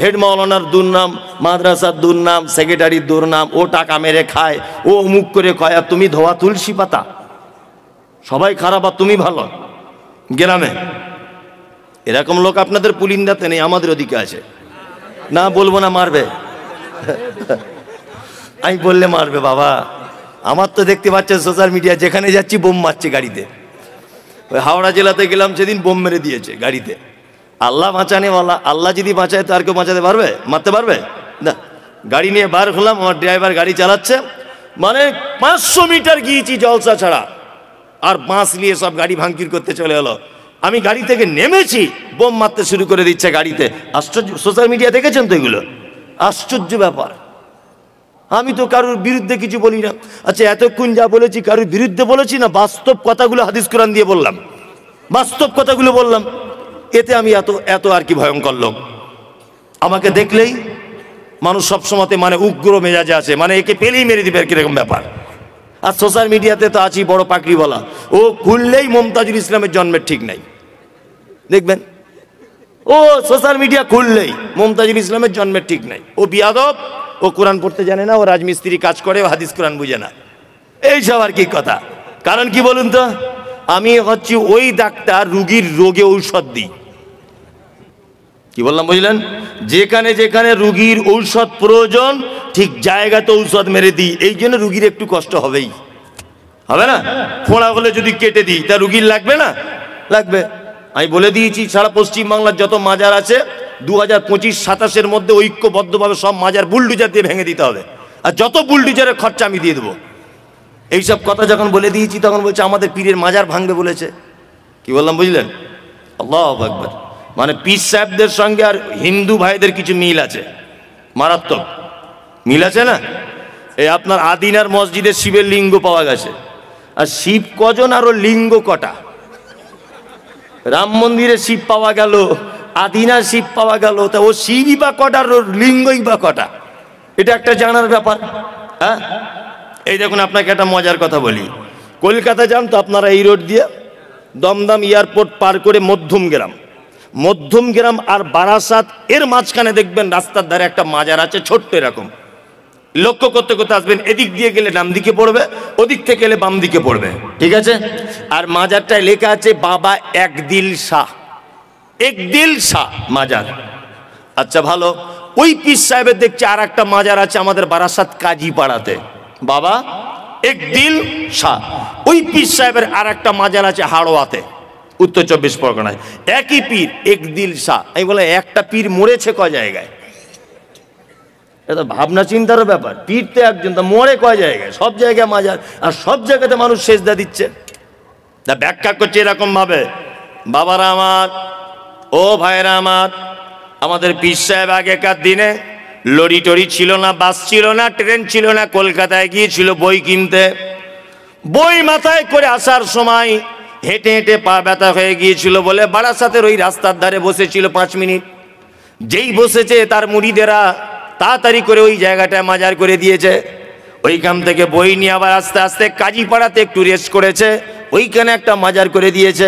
হেড মাওলানার দুর্নাম, মাদ্রাসার দুর্নাম, সেক্রেটারির দুর্নাম, ও টাকা মেরে খায়, ও অমুক করে খায়, আর তুমি ধোয়া তুলসী পাতা। সবাই খারাপ আর তুমি ভালো। গ্রামে এরকম লোক আপনাদের পুলিন্দাতে নেই, আমাদের ওদিকে আছে। না বলবো না, মারবে। আমি বললে মারবে বাবা। আমার তো দেখতে পাচ্ছেন সোশ্যাল মিডিয়া, যেখানে যাচ্ছি বোম মারছে গাড়িতে। ওই হাওড়া জেলাতে গেলাম সেদিন, বোম মেরে দিয়েছে গাড়িতে। আল্লাহ বাঁচানেওয়ালা, আল্লাহ যদি বাঁচায় তো আর কেউ বাঁচাতে পারবে, মারতে পারবে না। গাড়ি নিয়ে বার হলাম, আমার ড্রাইভার গাড়ি চালাচ্ছে, মানে 500 মিটার গিয়েছি জলসা ছাড়া, আর বাঁশ নিয়ে সব গাড়ি ভাঙচুর করতে চলে এলো। আমি গাড়ি থেকে নেমেছি, বোম মারতে শুরু করে দিচ্ছে গাড়িতে। আশ্চর্য, সোশ্যাল মিডিয়া দেখেছেন তো এগুলো? আশ্চর্য ব্যাপার। আমি তো কারোর বিরুদ্ধে কিছু বলি না। আচ্ছা, এতক্ষণ যা বলেছি কারোর বিরুদ্ধে বলেছি না? বাস্তব কথাগুলো হাদিস কোরআন দিয়ে বললাম, বাস্তব কথাগুলো বললাম। এতে আমি এত আর কি ভয়ঙ্কর লোক। আমাকে দেখলেই মানুষ সবসময় মানে উগ্র মেজাজে আছে, মানে একে পেলেই মেরে দিবে কিরকম ব্যাপার। আর সোশ্যাল মিডিয়াতে তো আছি বড় পাকড়ি বলা, ও খুললেই মমতাজুল ইসলামের জন্মের ঠিক নাই, দেখবেন। ও সোশ্যাল মিডিয়া খুললেই মমতাজুল ইসলামের জন্মের ঠিক নাই, ও বিয়াদব, ও কোরআন পড়তে জানে না, ও রাজমিস্ত্রি কাজ করে, ও হাদিস কোরআন বুঝে না, এইসব আর কি কথা। কারণ কি বলুন তো, আমি হচ্ছি ওই ডাক্তার, রুগীর রোগে ঔষধ দিই। কি বললাম বুঝলেন? যেখানে যেখানে রুগীর ঔষধ প্রয়োজন, ঠিক জায়গাতে ঔষধ মেরে দিই। এই জন্য রুগীর একটু কষ্ট হবেই, হবে না? ফোঁড়া হলে যদি কেটে দিই, তা রুগীর লাগবে না? লাগবে। আমি বলে দিয়েছি, সারা পশ্চিমবাংলার যত মাজার আছে 2025-27-এর মধ্যে ঐক্যবদ্ধভাবে সব মাজার বুলডুজার দিয়ে ভেঙে দিতে হবে, আর যত বুলডুজারের খরচা আমি দিয়ে দেবো। এইসব কথা যখন বলে দিয়েছি, তখন বলছে আমাদের পীরের মাজার ভাঙবে বলেছে। কি বললাম বুঝলেন? আল্লাহু আকবার। মানে পীর সাহেবদের সঙ্গে আর হিন্দু ভাইদের কিছু মিল আছে, মারাত্মক মিল আছে না? এই আপনার আদিনার মসজিদে শিবের লিঙ্গ পাওয়া গেছে, আর শিব কজন আর ও লিঙ্গ কটা? রাম মন্দিরে শিব পাওয়া গেল, আদিনার শিব পাওয়া গেল, তা ও শিবই বা কটা, ওর লিঙ্গই বা কটা? এটা একটা জানার ব্যাপার। হ্যাঁ, এই দেখুন আপনাকে একটা মজার কথা বলি। কলকাতা যান তো আপনারা এই রোড দিয়ে, দমদম এয়ারপোর্ট পার করে মধ্যমগ্রাম আর বারাসাত, এর মাঝখানে দেখবেন রাস্তার ধারে একটা মাজার আছে, ছোট্ট এরকম। লক্ষ্য করতে করতে আসবেন, এদিক দিয়ে গেলে ডান দিকে পড়বে, ওদিক থেকে গেলে বাম দিকে পড়বে, ঠিক আছে? আর মাজারটায় লেখা আছে বাবা একদিল শাহ মাজার। আচ্ছা ভালো, ওই পীর সাহেবের দেখছি আর একটা মাজার আছে আমাদের বারাসাত কাজীপাড়াতে, বাবা একদিল শাহ। ওই পীর সাহেবের আর একটা মাজার আছে হাড়োয়াতে, উত্তর 24 পরগনায়, একই পীর একদিল শাহ। আমি বলে একটা পীর মরেছে কয় জায়গায়? এটা ভাবনা চিন্তারও ব্যাপার। পীর তো একজন, তা মরে কয় জায়গায়? সব জায়গায় মাজার, আর সব জায়গাতে মানুষ সেজদা দিচ্ছে। তা ব্যাখ্যা করছে এরকম ভাবে, বাবারা আমার, ও ভাইরা আমার, আমাদের পীর সাহেব আগেকার দিনে লরি টরি ছিল না, বাস ছিল না, ট্রেন ছিল না, কলকাতায় গিয়েছিল বই কিনতে। বই মাথায় করে আসার সময় হেঁটে হেঁটে পা ব্যথা হয়ে গিয়েছিল বলে বারাসাতের ওই রাস্তার ধারে বসেছিল 5 মিনিট। যেই বসেছে তার মুরিদেরা তাড়াতাড়ি করে ওই জায়গাটায় মাজার করে দিয়েছে। ওইখান থেকে বই নিয়ে আবার আস্তে আস্তে কাজীপাড়াতে একটু রেস্ট করেছে, ওইখানে একটা মাজার করে দিয়েছে।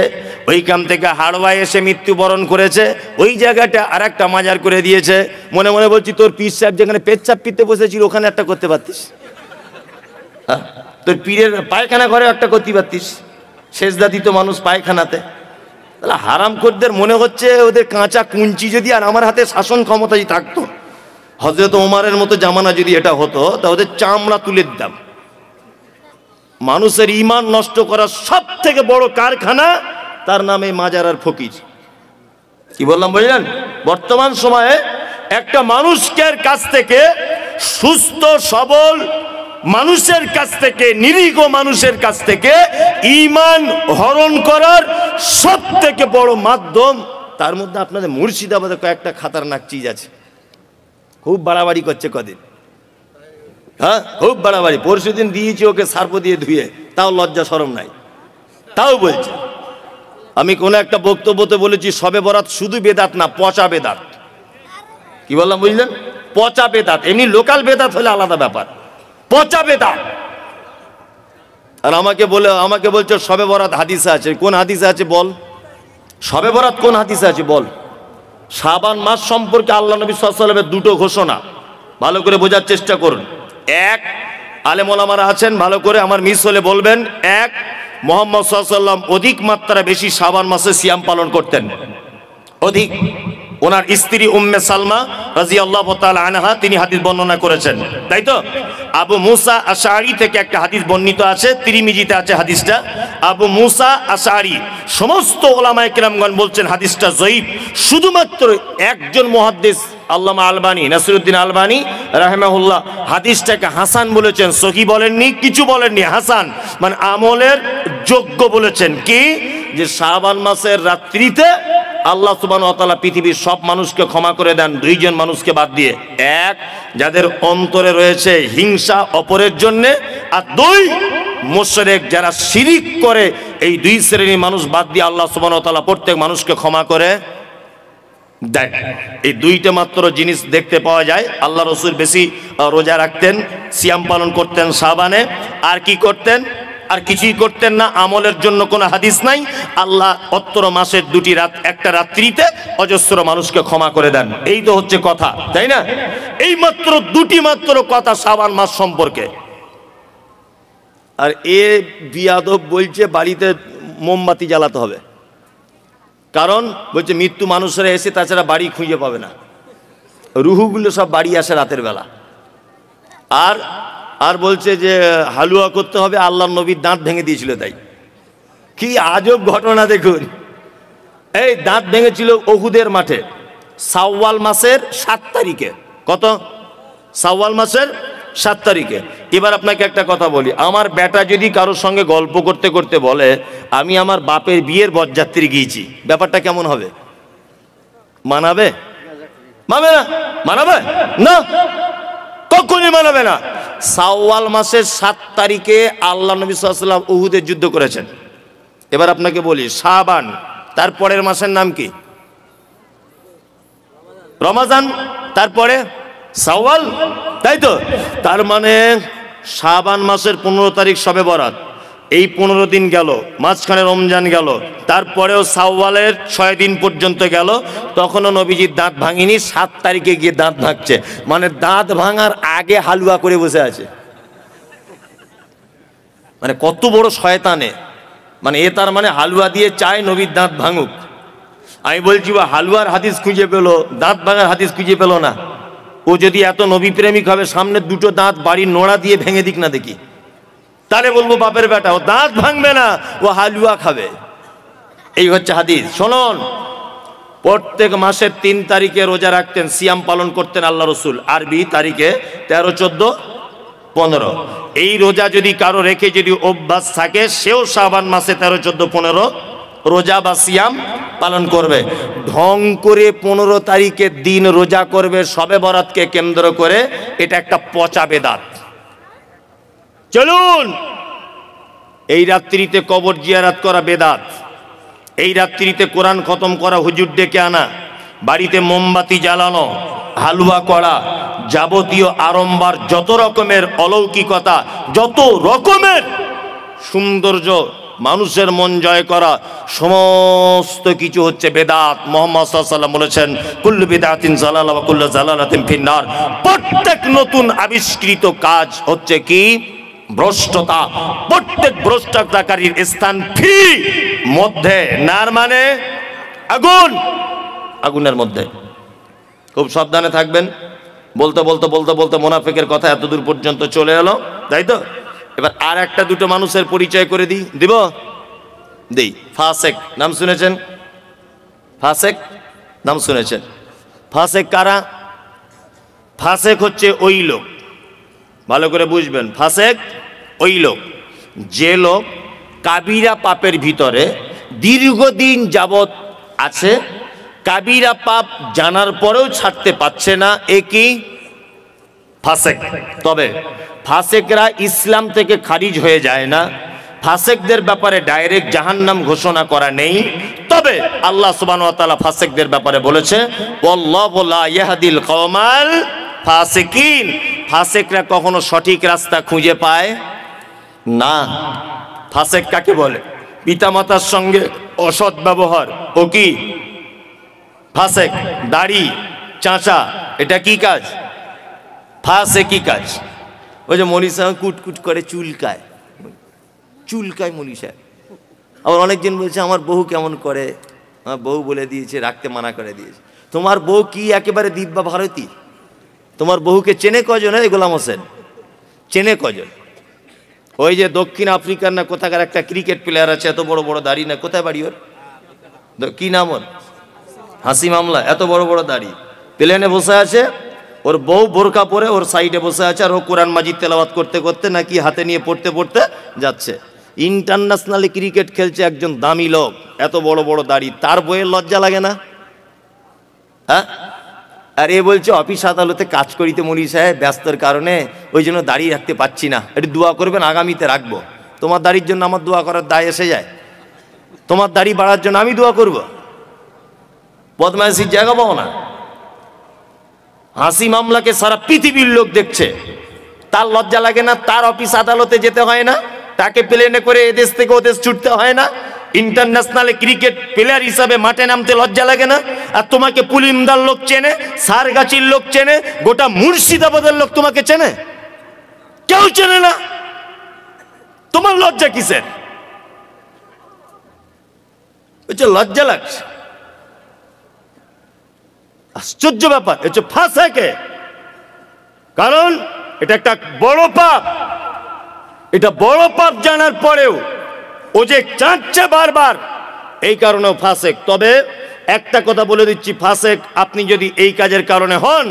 ওইখান থেকে হাড়োয়ায় এসে মৃত্যুবরণ করেছে, ওই জায়গাটা আর একটা মাজার করে দিয়েছে। মনে মনে বলছি তোর পীর সাহেব যেখানে পেচ্ছাপ পিতে বসেছিল ওখানে একটা করতে পারতিস, হ্যাঁ? তোর পীরের পায়খানা ঘরে একটা করতে পারতিস, সেজদা দিত মানুষ পায়খানাতে। তাহলে হারামখোরদের মনে হচ্ছে ওদের কাঁচা কুঞ্চি যদি আর আমার হাতে শাসন ক্ষমতা যদি থাকতো, হযরত ওমরের মতো জামানা যদি এটা হতো, তা ওদের চামড়া তুলে দিতাম। মানুষের ঈমান নষ্ট করার সব থেকে বড় কারখানা, তার নামে মাজার আর ফকির। কি বললাম বুঝলেন? বর্তমান সময়ে একটা মানুষের কাছ থেকে, সুস্থ সবল মানুষের কাছ থেকে, নিরীহ মানুষের কাছ থেকে ঈমান হরণ করার সব থেকে বড় মাধ্যম। তার মধ্যে আপনাদের মুর্শিদাবাদে কয়েকটা খাতারনাক চিজ আছে, খুব বাড়াবাড়ি করছে কদিন, হ্যাঁ খুব বাড়াবাড়ি। পরশুদিন দিয়েছি ওকে সার্প দিয়ে ধুয়ে, তাও লজ্জা শরম নাই, তাও বলছে। আমি কোনো একটা বক্তব্যতে বলেছি শবে বরাত শুধু বেদাত না, পচা বেদাত। কি বললাম বুঝলেন? পচা বেদাত। এমনি লোকাল বেদাত হলে আলাদা ব্যাপার, পচা বেদাত। আর আমাকে বলছে শবে বরাত হাদিসে আছে। কোন হাদিসে আছে বল? শবে বরাত কোন হাদিসে আছে বল? শাবান মাস সম্পর্কে আল্লাহ নবী সাল্লাল্লাহু আলাইহি ওয়াসাল্লামের দুটো ঘোষণা, ভালো করে বোঝার চেষ্টা করুন। এক, আলেম ওলামারা আছেন ভালো করে, আমার মিস হলে বলবেন। এক, মুহাম্মদ সাল্লাল্লাহু আলাইহি ওয়াসাল্লাম অধিক মাত্রা বেশি শাবান মাসে সিয়াম পালন করতেন, অধিক। ওনার স্ত্রী উম্মে সালমা রাদিয়াল্লাহু তাআলা আনহা তিনি হাদিস বর্ণনা করেছেন, তাই তো? আবু মুসা আশআরী থেকে একটা হাদিস বর্ণিত আছে, তিরমিজিতে আছে হাদিসটা। আবু মুসা আশআরী, সমস্ত ওলামায়ে কেরামগণ বলছেন হাদিসটা যঈফ। শুধুমাত্র একজন মুহাদ্দিস আল্লামা আলবানী, নাসিরউদ্দিন আলবানী রাহিমাহুল্লাহ হাদিসটাকে হাসান বলেছেন, সহিহ বলেননি, কিছু বলেননি, হাসান মানে আমলের যোগ্য বলেছেন। কি যে শাবান মাসের রাত্রিতে আল্লাহ সুবহানাহু ওয়া তাআলা পৃথিবীর সব মানুষকে ক্ষমা করে দেন, দুইজন মানুষকে বাদ দিয়ে। এক, যাদের অন্তরে রয়েছে হিংসা অপরের জন্য, আর দুই, মুশরিক যারা শিরিক করে। এই দুই শ্রেণীর মানুষ বাদ দিয়ে আল্লাহ সুবহানাহু ওয়া তাআলা প্রত্যেক মানুষকে ক্ষমা করে দেন। এই দুইটা মাত্র জিনিস দেখতে পাওয়া যায়। আল্লাহ রাসূল বেশি রোজা রাখতেন, সিয়াম পালন করতেন শাবানে। আর কি করতেন? আর কিছুই করতেন না। আমলের জন্য কোনো হাদিস নাই। আল্লাহ অত্র মাসের দুটি রাত, একটা রাত্রিতে অজস্র মানুষকে ক্ষমা করে দেন। এই তো হচ্ছে কথা, তাই না? এই মাত্র দুটি মাত্র কথা শাবান মাস সম্পর্কে। আর এ বিয়াদব বলছে বাড়িতে মোমবাতি জ্বালাতে হবে, কারণ বলছে মৃত্যু মানুষেরা এসে তাছাড়া বাড়ি খুঁজে পাবে না, রুহুগুলো সব বাড়ি আসে রাতের বেলা। আর বলছে যে হালুয়া করতে হবে, আল্লাহর নবীর দাঁত ভেঙে দিয়েছিল তাই। কি আজব ঘটনা দেখুন। এই দাঁত ভেঙেছিল উহুদের মাঠে শাওয়াল মাসের 7 তারিখে। কত? শাওয়াল মাসের 7 তারিখে। এবার আপনাকে একটা কথা বলি, আমার বেটা যদি কারোর সঙ্গে গল্প করতে করতে বলে আমি আমার বাপের বিয়ের বরযাত্রী গিয়েছি, ব্যাপারটা কেমন হবে? মানাবে? মানবে না? মানাবে না, কখনই মানাবে না। শাওয়াল মাসের 7 তারিখে আল্লাহ নবী সাল্লাল্লাহু আলাইহি ওয়াসাল্লাম উহুদের যুদ্ধ করেছেন। এবার আপনাকে বলি, শাবান, তারপরের মাসের নাম কি? রমাজান, তারপরে শাওয়াল, তাই তো? তার মানে শাবান মাসের 15 তারিখ শবে বরাত, এই 15 দিন গেল, মাঝখানে রমজান গেল, তারপরেও শাওয়ালের 6 দিন পর্যন্ত গেল, তখনও নবীজির দাঁত ভাঙিনি। 7 তারিখে গিয়ে দাঁত ভাঙছে, মানে দাঁত ভাঙার আগে হালুয়া করে বসে আছে। মানে কত বড় শয়তানে, মানে এ তার মানে হালুয়া দিয়ে চায় নবীর দাঁত ভাঙুক। আমি বলছি ও হালুয়ার হাদিস খুঁজে পেলো, দাঁত ভাঙার হাদিস খুঁজে পেলো না। ও যদি এত নবী প্রেমিক হবে, সামনে দুটো দাঁত বাড়ির নোড়া দিয়ে ভেঙে দিক না দেখি, তাহলে বলবো বাপের বেটা, ও দাঁত ভাঙবে না, ও হালুয়া খাবে। এই হচ্ছে হাদিস। শুনুন, প্রত্যেক মাসের 3 তারিখে রোজা রাখতেন, সিয়াম পালন করতেন আল্লাহ রসুল। আরবি তারিখে 13, 14, 15। এই রোজা যদি কারো রেখে যদি অভ্যাস থাকে, সেও শাবান মাসে 13, 14, 15 রোজা বা সিয়াম পালন করবে। ঢং করে 15 তারিখের দিন রোজা করবে শবে বরাতকে কেন্দ্র করে, এটা একটা পচা বেদাত। চলুন, এই রাত্রিতে কবর জিয়ারত করা বেদাত, এই রাত্রিতে কোরআন খতম করা, হুজুর ডেকে আনা, বাড়িতে মোমবাতি জ্বালানো, হালুয়া করা, যাবতীয় আড়ম্বর, যত রকমের অলৌকিকতা, যত রকমের সৌন্দর্য মানুষের মন জয় করা, সমস্ত কিছু হচ্ছে বেদাত। মুহাম্মদ সাল্লাল্লাহু আলাইহি ওয়াসাল্লাম বলেছেন কুল্লু বিদআতিন যালালা ওয়া কুল্লু যালালাতিন ফিন্নার। প্রত্যেক নতুন আবিষ্কৃত কাজ হচ্ছে কি? ভ্রষ্টতা। প্রত্যেক ভ্রষ্টতাকারীর স্থান ফি মধ্যে, নার মানে আগুন, আগুনের মধ্যে। খুব সাবধানে থাকবেন। বলতে বলতে বলতে বলতে মুনাফিকের কথা এত দূর পর্যন্ত চলে এলো, তাই তো? এবার আর একটা দুটো মানুষের পরিচয় করে দিব। ফাসেক নাম শুনেছেন? ফাসেক নাম শুনেছেন? ফাসেক কারা? ফাসেক হচ্ছে ওই লোক, ভালো করে বুঝবেন, ফাসেক ওই লোক যে লোক কাবিরা পাপের ভিতরে দীর্ঘদিন যাবৎ আছে, কাবিরা পাপ জানার পরেও ছাড়তে পারছে না, এ কি? ফাসেক। তবে ফাসেকরা ইসলাম থেকে খারিজ হয়ে যায় না, ফাসেকদের ব্যাপারে ডাইরেক্ট জাহান্নাম ঘোষণা করা নেই। তবে আল্লাহ সুবহানাহু ওয়া তাআলা ফাসেকদের ব্যাপারে বলেছে ওয়াল্লাহু লা ইয়াহদিল কওমাল ফাসিকিন। ফাসেকরা কখনো সঠিক রাস্তা খুঁজে পায় না। ফাসেক কাকে বলে? পিতামাতার সঙ্গে অসৎ ব্যবহার, ও কি ফাসেক? দাড়ি চাঁচা, এটা কি কাজ? ফাসেকি কাজ। ওই যে মৌলী সাহেব কুটকুট করে চুলকায়, চুলকায় মৌলী সাহেব। আবার অনেকজন বলছে আমার বউ কেমন করে, আমার বউ বলে দিয়েছে, রাখতে মানা করে দিয়েছে। তোমার বউ কি একেবারে দিব্যা ভারতী? তোমার বহুকে চেনে কজন? গোলাম হোসেন চেনে কজন? ওই যে দক্ষিণ আফ্রিকার না কোথাকার একটা ক্রিকেট প্লেয়ার আছে, এত বড় বড় দাড়ি, না কোথায় বাড়ি ওর, কি নাম ওর? হাসিম আমলা। এত বড় বড় দাড়ি, প্লেনে বসে আছে, ওর বউ বোরকা পরে ওর সাইডে বসে আছে, আর ও কোরআন মাজিদ তেলাওয়াত করতে করতে নাকি হাতে নিয়ে পড়তে পড়তে যাচ্ছে। ইন্টারন্যাশনালি ক্রিকেট খেলছে একজন দামি লোক, এত বড় বড় দাড়ি, তার বইয়ের লজ্জা লাগে না? হ্যাঁ? আর এ বলছে অফিস আদালতে কাজ করিতে মৌলী সাহেব, ব্যস্তর কারণে ওই জন্য দাঁড়িয়ে রাখতে পারছি না, একটু দোয়া করবেন, আগামীতে রাখবো। তোমার দাড়ির জন্য আমার দোয়া করার দায় এসে যায়? তোমার দাড়ি বাড়ার জন্য আমি দোয়া করব? বদমাইশির জায়গা পাও না। হাসি মামলাকে সারা পৃথিবীর লোক দেখছে, তার লজ্জা লাগে না? তার অফিস আদালতে যেতে হয় না? তাকে প্লেনে করে এদেশ থেকে ওদেশ ছুটতে হয় না? ইন্টারন্যাশনাল ক্রিকেট প্লেয়ার হিসাবে মাঠে নামতে লজ্জা লাগে না? আর তোমাকে পুলিমদার লোক চেনে, সারগাছির লোক চেনে, গোটা মুর্শিদাবাদের লোক তোমাকে চেনে? কেউ চেনে না। তোমার লজ্জা কিসের? লজ্জা লাগছে, আশ্চর্য ব্যাপার। এটা ফাসেকে, কারণ এটা একটা বড় পাপ। এটা বড় পাপ জানার পরেও ও যে চাচ্ছে বারবার, এই কারণেও ফাসেক। তবে একটা কথা বলে দিচ্ছি, ফাসেক আপনি যদি এই কাজের কারণে হন,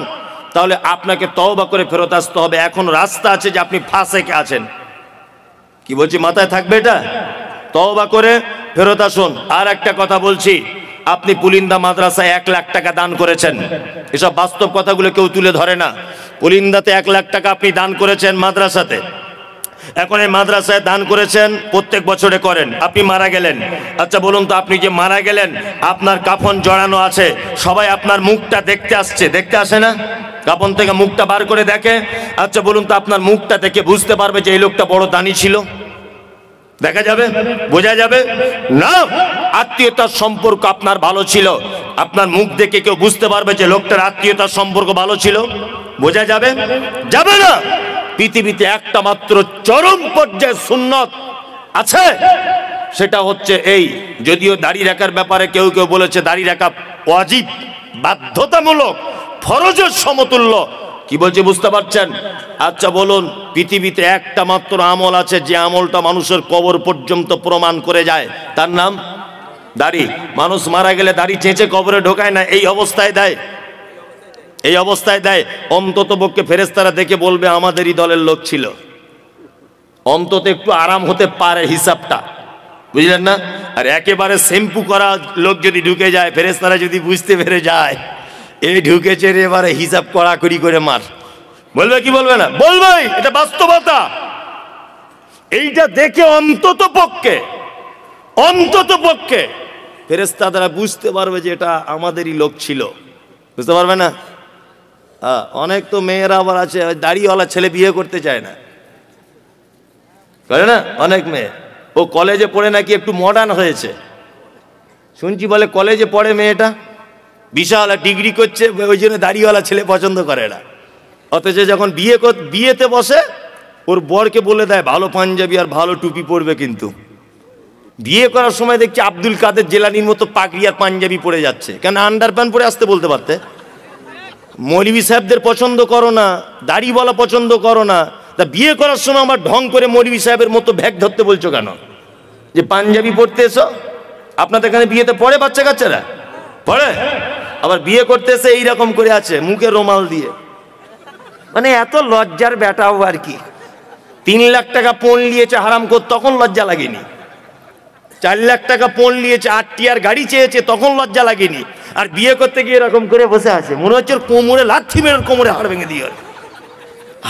তাহলে আপনাকে তওবা করে ফেরত আসতে হবে। এখন রাস্তা আছে যে আপনি ফাসেকে আছেন। কি বলছি মাথায় থাকবে এটা? তওবা করে ফেরত আসুন। আর একটা কথা বলছি, আপনি পুলিন্দা মাদ্রাসায় 1 লাখ টাকা দান করেছেন, এসব বাস্তব কথাগুলো কেউ তুলে ধরে না। পুলিন্দাতে 1 লাখ টাকা আপনি দান করেছেন মাদ্রাসাতে। এখন এই মাদ্রাসায় দান করেছেন, প্রত্যেক বছরে করেন, আপনি মারা গেলেন। আচ্ছা বলুন তো, আপনি যে মারা গেলেন, আপনার কাফন জড়ানো আছে, সবাই আপনার মুখটা দেখতে আসছে, দেখতে আসে না? কাফন থেকে মুখটা বার করে দেখে। আচ্ছা বলুন তো, আপনার মুখটা দেখে বুঝতে পারবে যে এই লোকটা বড় দানি ছিল? দেখা যাবে? বোঝা যাবে না? আত্মীয়তার সম্পর্ক আপনার ভালো ছিল, আপনার মুখ দেখে কেউ বুঝতে পারবে যে লোকটার আত্মীয়তার সম্পর্ক ভালো ছিল? বোঝা যাবে? যাবে না। পৃথিবীতে একটা মাত্র চরম পর্যায়ে সুন্নত আছে, সেটা হচ্ছে এই। যদিও দাড়ি রাখার ব্যাপারে কেউ কেউ বলেছে দাড়ি রাখা ওয়াজিব, বাধ্যতামূলক, ফরজের সমতুল্য। কি বলছে বুঝতে পারছেন? আচ্ছা বলুন, পৃথিবীতে একটা মাত্র আমল আছে যে আমলটা মানুষের কবর পর্যন্ত প্রমাণ করে যায়, তার নাম দাড়ি। মানুষ মারা গেলে দাড়ি চেঁচে কবরে ঢোকায় না, এই অবস্থায় দেয়, এই অবস্থায় দেয়। অন্তত পক্ষে ফেরেশতারা দেখে বলবে আমাদেরই দলের লোক ছিল, অন্তত একটু আরাম হতে পারে হিসাবটা, বুঝলেন না? আর একেবারে শ্যাম্পু করা লোক যদি ঢুকে যায়, ফেরেশতারা যদি বুঝতে পেরে যায় এই ঢুকেছে রে, এবারে হিসাব কড়াকড়ি করে মার, বলবে কি বলবে না? বলবে, এটা বাস্তবতা। এইটা দেখে অন্তত পক্ষে ফেরেশতারা বুঝতে পারবে যে এটা আমাদেরই লোক ছিল, বুঝতে পারবে না? অনেক তো মেয়েরা আবার আছে, দাড়িওয়ালা ছেলে বিয়ে করতে চায় না, করে না অনেক মেয়ে, ও কলেজে পড়ে নাকি একটু মডার্ন হয়েছে শুনছি, বলে কলেজে পড়ে মেয়েটা, বিশাল ডিগ্রি করছে, ওই জন্য দাড়িওয়ালা ছেলে পছন্দ করে না। অথচ যখন বিয়েতে বসে ওর বরকে বলে দেয় ভালো পাঞ্জাবি আর ভালো টুপি পরবে, কিন্তু বিয়ে করার সময় দেখছি আব্দুল কাদের জেলানির মতো পাগড়ি আর পাঞ্জাবি পরে যাচ্ছে। কেন আন্ডার প্যান্ট পরে আসতে বলতে পারতে। মৌলভী সাহেবদের পছন্দ করো না, দাড়িওয়ালা পছন্দ করো না, তা বিয়ে করার সময় আমার ঢং করে মৌলভী সাহেবের মতো ভ্যাগ ধরতে বলছো কেন? যে পাঞ্জাবি পরতে এসো, আপনাদের এখানে বিয়েতে পড়ে বাচ্চা কাচ্চারা পড়ে, আবার বিয়ে করতে এসে এইরকম করে আছে মুখে রুমাল দিয়ে। মানে এত লজ্জার বেটাও আর কি। 3 লাখ টাকা পণ নিয়েছে হারাম কর, তখন লজ্জা লাগেনি। 4 লাখ টাকা পণ নিয়েছে, 8 টিয়ার গাড়ি চেয়েছে, তখন লজ্জা লাগেনি। আর বিয়ে করতে গিয়ে এরকম করে বসে আছে, মনে হচ্ছে কোমরে লাথি মেরে কোমরে হাড় ভেঙে দিয়ে।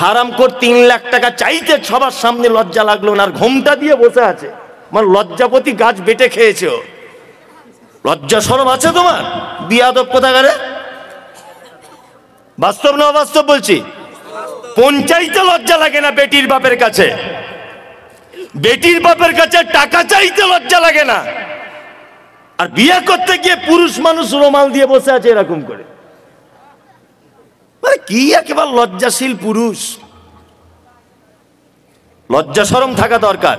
হারাম কর 3 লাখ টাকা চাইতে সবার সামনে লজ্জা লাগলো না, আর ঘোমটা দিয়ে বসে আছে। মানে লজ্জাপতি গাছ বেটে খেয়েছে। লজ্জা শরম আছে তোমার? বিয়াদব কোথাকারে। বাস্তব না অবাস্তব বলছি? পঞ্চাইতে লজ্জা লাগে না বেটির বাপের কাছে, বেটির বাপের কাছে টাকা চাইতে লজ্জা লাগে না, আর বিয়ে করতে গিয়ে পুরুষ মানুষ রুমাল দিয়ে বসে আছে এরকম করে। মানে কি একেবারে লজ্জাশীল পুরুষ। লজ্জা শরম থাকা দরকার।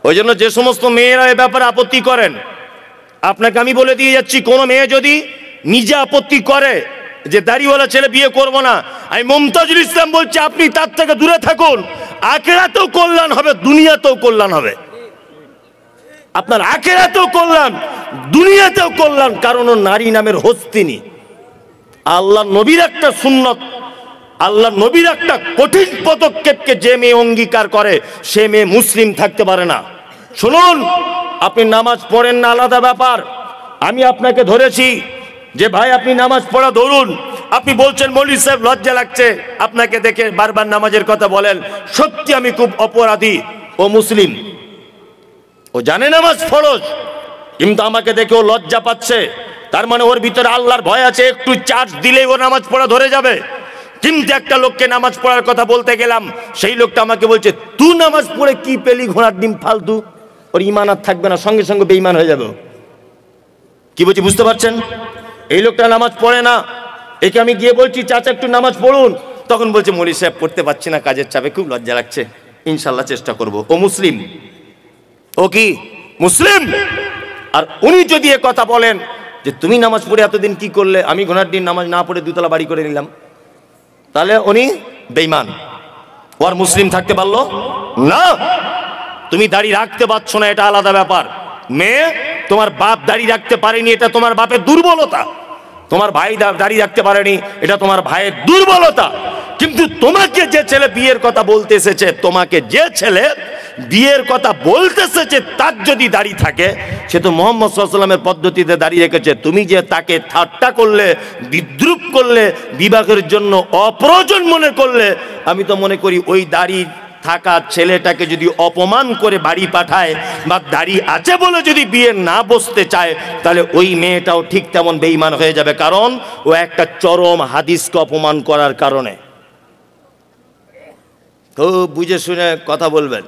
ওই জন্য যে সমস্ত মেয়েরা এ ব্যাপারে আপত্তি করেন, আপনাকে আমি বলে দিয়ে যাচ্ছি, কোন মেয়ে যদি নিজে আপত্তি করে যে দাড়িওয়ালা ছেলে বিয়ে করব না, আমি মুমতাজুল ইসলাম বলছি আপনি তার থেকে দূরে থাকুন। আখিরাতেও কল্যাণ হবে, দুনিয়াতেও কল্যাণ হবে। আপনার আখিরাতেও কল্যাণ, দুনিয়াতেও কল্যাণ, কারণ ও নারী নামের হস্তিনী। আল্লাহ নবীর একটা সুন্নত, আল্লাহ নবীর একটা কঠিন পদক্ষেপকে যে মেয়ে অঙ্গীকার করে সে মেয়ে মুসলিম থাকতে পারে না। শুনুন, আপনি নামাজ পড়েন না আলাদা ব্যাপার। আমি আপনাকে ধরেছি যে ভাই আপনি নামাজ পড়া ধরুন, আপনি বলছেন মৌলভী সাহেব লজ্জা লাগছে আপনাকে দেখে বারবার নামাজের কথা বলেন, সত্যি আমি খুব অপরাধী। ও মুসলিম, ও জানে নামাজ ফরজ, কিন্তু আমাকে দেখে ও লজ্জা পাচ্ছে, তার মানে ওর ভিতরে আল্লাহর ভয় আছে। একটু চার্জ দিলেই ও নামাজ পড়া ধরে যাবে। কিন্তু একটা লোককে নামাজ পড়ার কথা বলতে গেলাম, সেই লোকটা আমাকে বলছে তুই নামাজ পড়ে কি পেলি, ঘোড়ার ডিম ফালতু, ওর ঈমান আর থাকবে না, সঙ্গে সঙ্গে বেঈমান হয়ে যাবে। কি বলছি বুঝতে পারছেন? এই লোকটা নামাজ পড়ে না, একে আমি গিয়ে বলছি চাচা একটু নামাজ পড়ুন, তখন বলছে মৌলভী সাহেব পড়তে পারছি না, কাজের চাপে খুব লজ্জা লাগছে, ইনশাল্লাহ চেষ্টা করব। ও মুসলিম, ও কি মুসলিম? আর উনি যদি এ কথা বলেন যে তুমি নামাজ পড়ে এতদিন কি করলে, আমি ঘোড়ার দিন নামাজ না পড়ে 2 তলা বাড়ি করে নিলাম, তাহলে উনি বেঈমান। ওর মুসলিম থাকতে পারলো না। তুমি দাড়ি রাখতে পারছো না, এটা আলাদা ব্যাপার। মেয়ে, তোমার বাপ দাড়ি রাখতে পারেনি, এটা তোমার বাপের দুর্বলতা। তোমার ভাই দাড়ি রাখতে পারেনি, এটা তোমার ভাইয়ের দুর্বলতা। কিন্তু তোমাকে যে ছেলে বিয়ের কথা বলতে এসেছে, তোমাকে যে ছেলে বিয়ের কথা বলতে এসেছে, তার যদি দাড়ি থাকে, সে তো মুহাম্মদ সাল্লাল্লাহু আলাইহি ওয়াসাল্লামের পদ্ধতিতে দাড়ি রেখেছে। তুমি যে তাকে ঠাট্টা করলে, বিদ্রুপ করলে, বিবাহের জন্য অপ্রয়োজন মনে করলে, আমি তো মনে করি ওই দাড়ি থাকা ছেলেটাকে যদি অপমান করে বাড়ি পাঠায়, বা দাড়ি আছে বলে যদি বিয়ে না বসতে চায়, তাহলে ওই মেয়েটাও ঠিক তেমন বেঈমান হয়ে যাবে, কারণ ও একটা চরম হাদিসকে অপমান করার কারণে। তো বুঝে শুনে কথা বলবেন,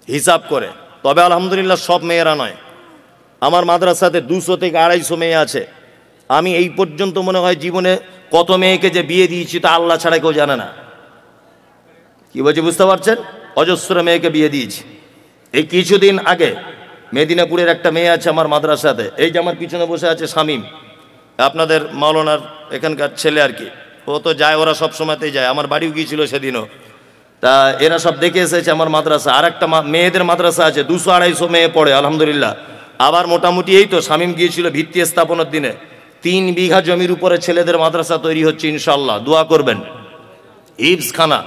হিসাব করে। তবে আলহামদুলিল্লাহ সব মেয়েরা নয়, আমার মাদ্রাসাতে 200 থেকে 250 মেয়ে আছে। আমি এই পর্যন্ত মনে হয় জীবনে কত মেয়েকে যে বিয়ে দিয়েছি তা আল্লাহ ছাড়া কেউ জানে না। কি বলছি বুঝতে পারছেন? অজস্র মেয়েকে বিয়ে দিয়েছি। এই কিছুদিন আগে মেদিনীপুরের একটা মেয়ে আছে আমার মাদ্রাসাতে, এই যে আমার পিছনে বসে আছে শামীম, আপনাদের মাওলানার এখানকার ছেলে আর কি। ও তো যায়, ওরা সব সময়তেই যায়, আমার বাড়িও গিয়েছিল সেদিনও। তা এরা সব দেখে এসেছে আমার মাদ্রাসা। আর একটা মেয়েদের মাদ্রাসা আছে, 200-250 মেয়ে পড়ে আলহামদুলিল্লাহ। আবার মোটামুটি এই তো শামীম গিয়েছিল ভিত্তি স্থাপনের দিনে, 3 বিঘা জমির উপরে ছেলেদের মাদ্রাসা তৈরি হচ্ছে ইনশাল্লাহ। দোয়া করবেন। হিফজখানা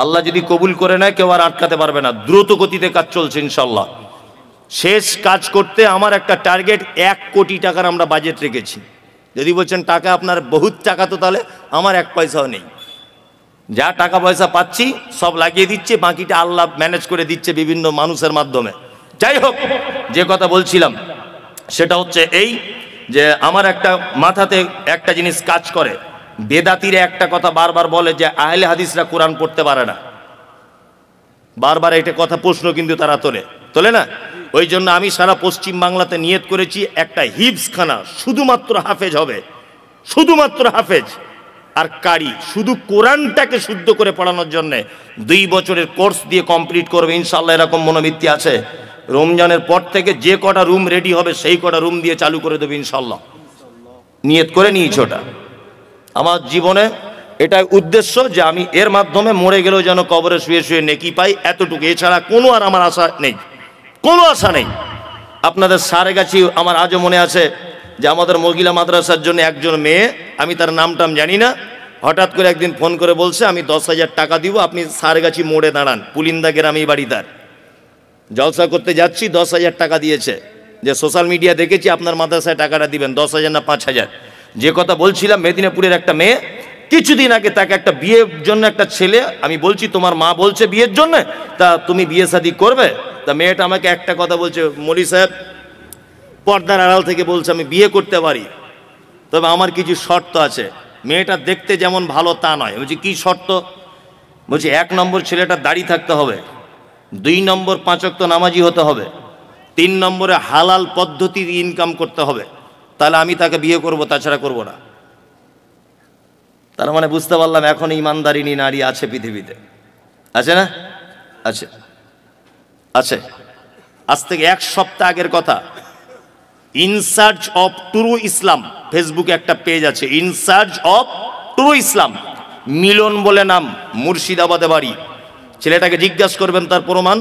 আল্লাহ যদি কবুল করে নেয়, কেউ আর আটকাতে পারবে না। দ্রুত গতিতে কাজ চলছে ইনশাল্লাহ। শেষ কাজ করতে আমার একটা টার্গেট 1 কোটি টাকার আমরা বাজেট রেখেছি। যদি বলছেন টাকা আপনার বহুত টাকা, তো তাহলে আমার 1 পয়সাও নেই। যা টাকা পয়সা পাচ্ছি সব লাগিয়ে দিচ্ছে, বাকিটা আল্লাহ ম্যানেজ করে দিচ্ছে বিভিন্ন মানুষের মাধ্যমে। যাই হোক, যে কথা বলছিলাম সেটা হচ্ছে এই যে আমার একটা মাথাতে একটা জিনিস কাজ করে। বেদাতিরা একটা কথা বারবার বলে যে আহলে হাদিসরা কোরআন পড়তে পারে না। বারবার এটা কথা প্রশ্ন কিন্তু তারা তোলে না। ওই জন্য আমি সারা পশ্চিম বাংলাতে নিয়ত করেছি একটা হিফজখানা শুধুমাত্র হাফেজ হবে, শুধুমাত্র হাফেজ আর কারি, শুধু কোরআনটাকে শুদ্ধ করে পড়ানোর জন্য 2 বছরের কোর্স দিয়ে কমপ্লিট করবে ইনশাআল্লাহ। এরকম মনোবৃত্তি আছে। রমজানের পর থেকে যে কটা রুম রেডি হবে সেই কটা রুম দিয়ে চালু করে দেবে ইনশাআল্লাহ। নিয়ত করে নিয়েছি ওটা। আমার জীবনে এটাই উদ্দেশ্য যে আমি এর মাধ্যমে মরে গেলেও যেন কবরে শুয়ে শুয়ে নেকি পাই, এতটুকু। এছাড়া কোনো আর আমার আশা নেই, কোনো আশা নেই। আপনাদের সারেগাছি আমার আজও মনে আছে যে আমাদের মহিলা মাদ্রাসার জন্য একজন মেয়ে, আমি তার নামটাম জানি না, হঠাৎ করে একদিন ফোন করে বলছে আমি 10,000 টাকা দিব, আপনি সারেগাছি মোড়ে দাঁড়ান, পুলিন্দা গ্রামে বাড়ি তার। জলসা করতে যাচ্ছি, 10,000 টাকা দিয়েছে। যে সোশ্যাল মিডিয়া দেখেছি আপনার মাদ্রাসায় টাকাটা দিবেন, 10,000 না 5,000। যে কথা বলছিলাম, মেদিনীপুরের একটা মেয়ে, কিছুদিন আগে তাকে একটা বিয়ের জন্য একটা ছেলে, আমি বলছি তোমার মা বলছে বিয়ের জন্য, তা তুমি বিয়ে শাদী করবে? তা মেয়েটা আমাকে একটা কথা বলছে, মৌলী সাহেব পর্দার আড়াল থেকে বলছে আমি বিয়ে করতে পারি, তবে আমার কিছু শর্ত আছে। মেয়েটা দেখতে যেমন ভালো তা নয়। বলছি কি শর্ত? বলছি 1 নম্বর ছেলেটা দাড়ি থাকতে হবে, 2 নম্বর 5 ওয়াক্ত নামাজি হতে হবে, 3 নম্বরে হালাল পদ্ধতি ইনকাম করতে হবে, তাহলে আমি তাকে বিয়ে করব, তাছাড়া করব না। তার মানে বুঝতে পারলাম এখন ইমানদারিনী নারী আছে পৃথিবীতে, আছে না? আছে, আছে। আজ থেকে 1 সপ্তাহ আগের কথা, ইন সার্চ অফ ট্রু ইসলাম, ফেসবুকে একটা পেজ আছে, ইন সার্চ অফ ট্রু ইসলাম, মিলন বলে নাম, মুর্শিদাবাদে বাড়ি। ছেলেটাকে জিজ্ঞাসা করবেন তার প্রমাণ।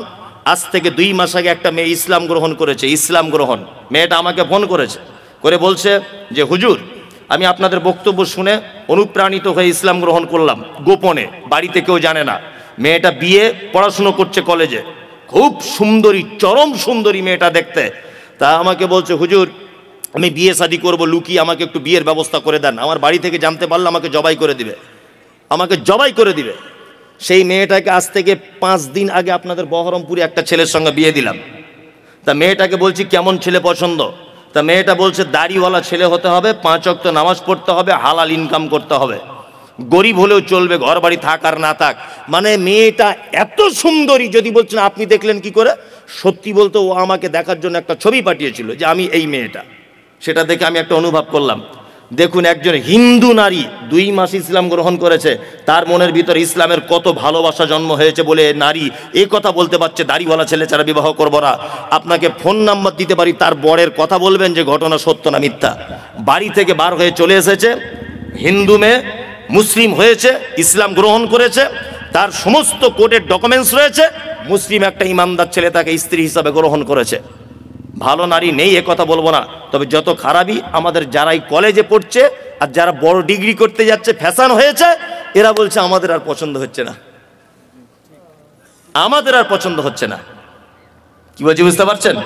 আজ থেকে 2 মাস আগে একটা মেয়ে ইসলাম গ্রহণ করেছে, ইসলাম গ্রহণ। মেয়েটা আমাকে ফোন করেছে, করে বলছে যে হুজুর আমি আপনাদের বক্তব্য শুনে অনুপ্রাণিত হয়ে ইসলাম গ্রহণ করলাম, গোপনে, বাড়িতে কেউ জানে না। মেয়েটা বিয়ে পড়াশুনো করছে কলেজে, খুব সুন্দরী, চরম সুন্দরী মেয়েটা দেখতে। তা আমাকে বলছে হুজুর আমি বিয়ে শাদী করবো, লুকিয়ে আমাকে একটু বিয়ের ব্যবস্থা করে দেন, আমার বাড়ি থেকে জানতে পারলে আমাকে জবাই করে দিবে, আমাকে জবাই করে দিবে। সেই মেয়েটাকে আজ থেকে 5 দিন আগে আপনাদের বহরমপুরে একটা ছেলের সঙ্গে বিয়ে দিলাম। তা মেয়েটাকে বলছি কেমন ছেলে পছন্দ? তা মেয়েটা বলছে দাড়িওয়ালা ছেলে হতে হবে, 5 ওয়াক্ত নামাজ পড়তে হবে, হালাল ইনকাম করতে হবে, গরিব হলেও চলবে, ঘর বাড়ি থাক আর না থাক। মানে মেয়েটা এত সুন্দরী, যদি বলছেন আপনি দেখলেন কি করে? সত্যি বলতে ও আমাকে দেখার জন্য একটা ছবি পাঠিয়েছিল যে আমি এই মেয়েটা, সেটা দেখে আমি একটা অনুভব করলাম। দেখুন একজন হিন্দু নারী 2 মাস ইসলাম গ্রহণ করেছে, তার মনের ভিতরে ইসলামের কত ভালোবাসা জন্ম হয়েছে বলে নারী এই কথা বলতে পারছে দাড়িওয়ালা ছেলে ছাড়া বিবাহ করবো না। আপনাকে ফোন নাম্বার দিতে পারি, তার বরের কথা বলবেন যে ঘটনা সত্য না মিথ্যা। বাড়ি থেকে বার হয়ে চলে এসেছে, হিন্দু মেয়ে মুসলিম হয়েছে, ইসলাম গ্রহণ করেছে, তার সমস্ত কোর্টের ডকুমেন্টস রয়েছে, মুসলিম একটা ইমানদার ছেলে তাকে স্ত্রী হিসাবে গ্রহণ করেছে। ভালো নারী নেই এ কথা বলবো না, তবে যত খারাপই আমাদের যারাই কলেজে পড়ছে আর যারা বড় ডিগ্রি করতে যাচ্ছে, ফ্যাশন হয়েছে, এরা বলছে আমাদের আর পছন্দ হচ্ছে না, আমাদের আর পছন্দ হচ্ছে না। কি বলছি বুঝতে পারছেন?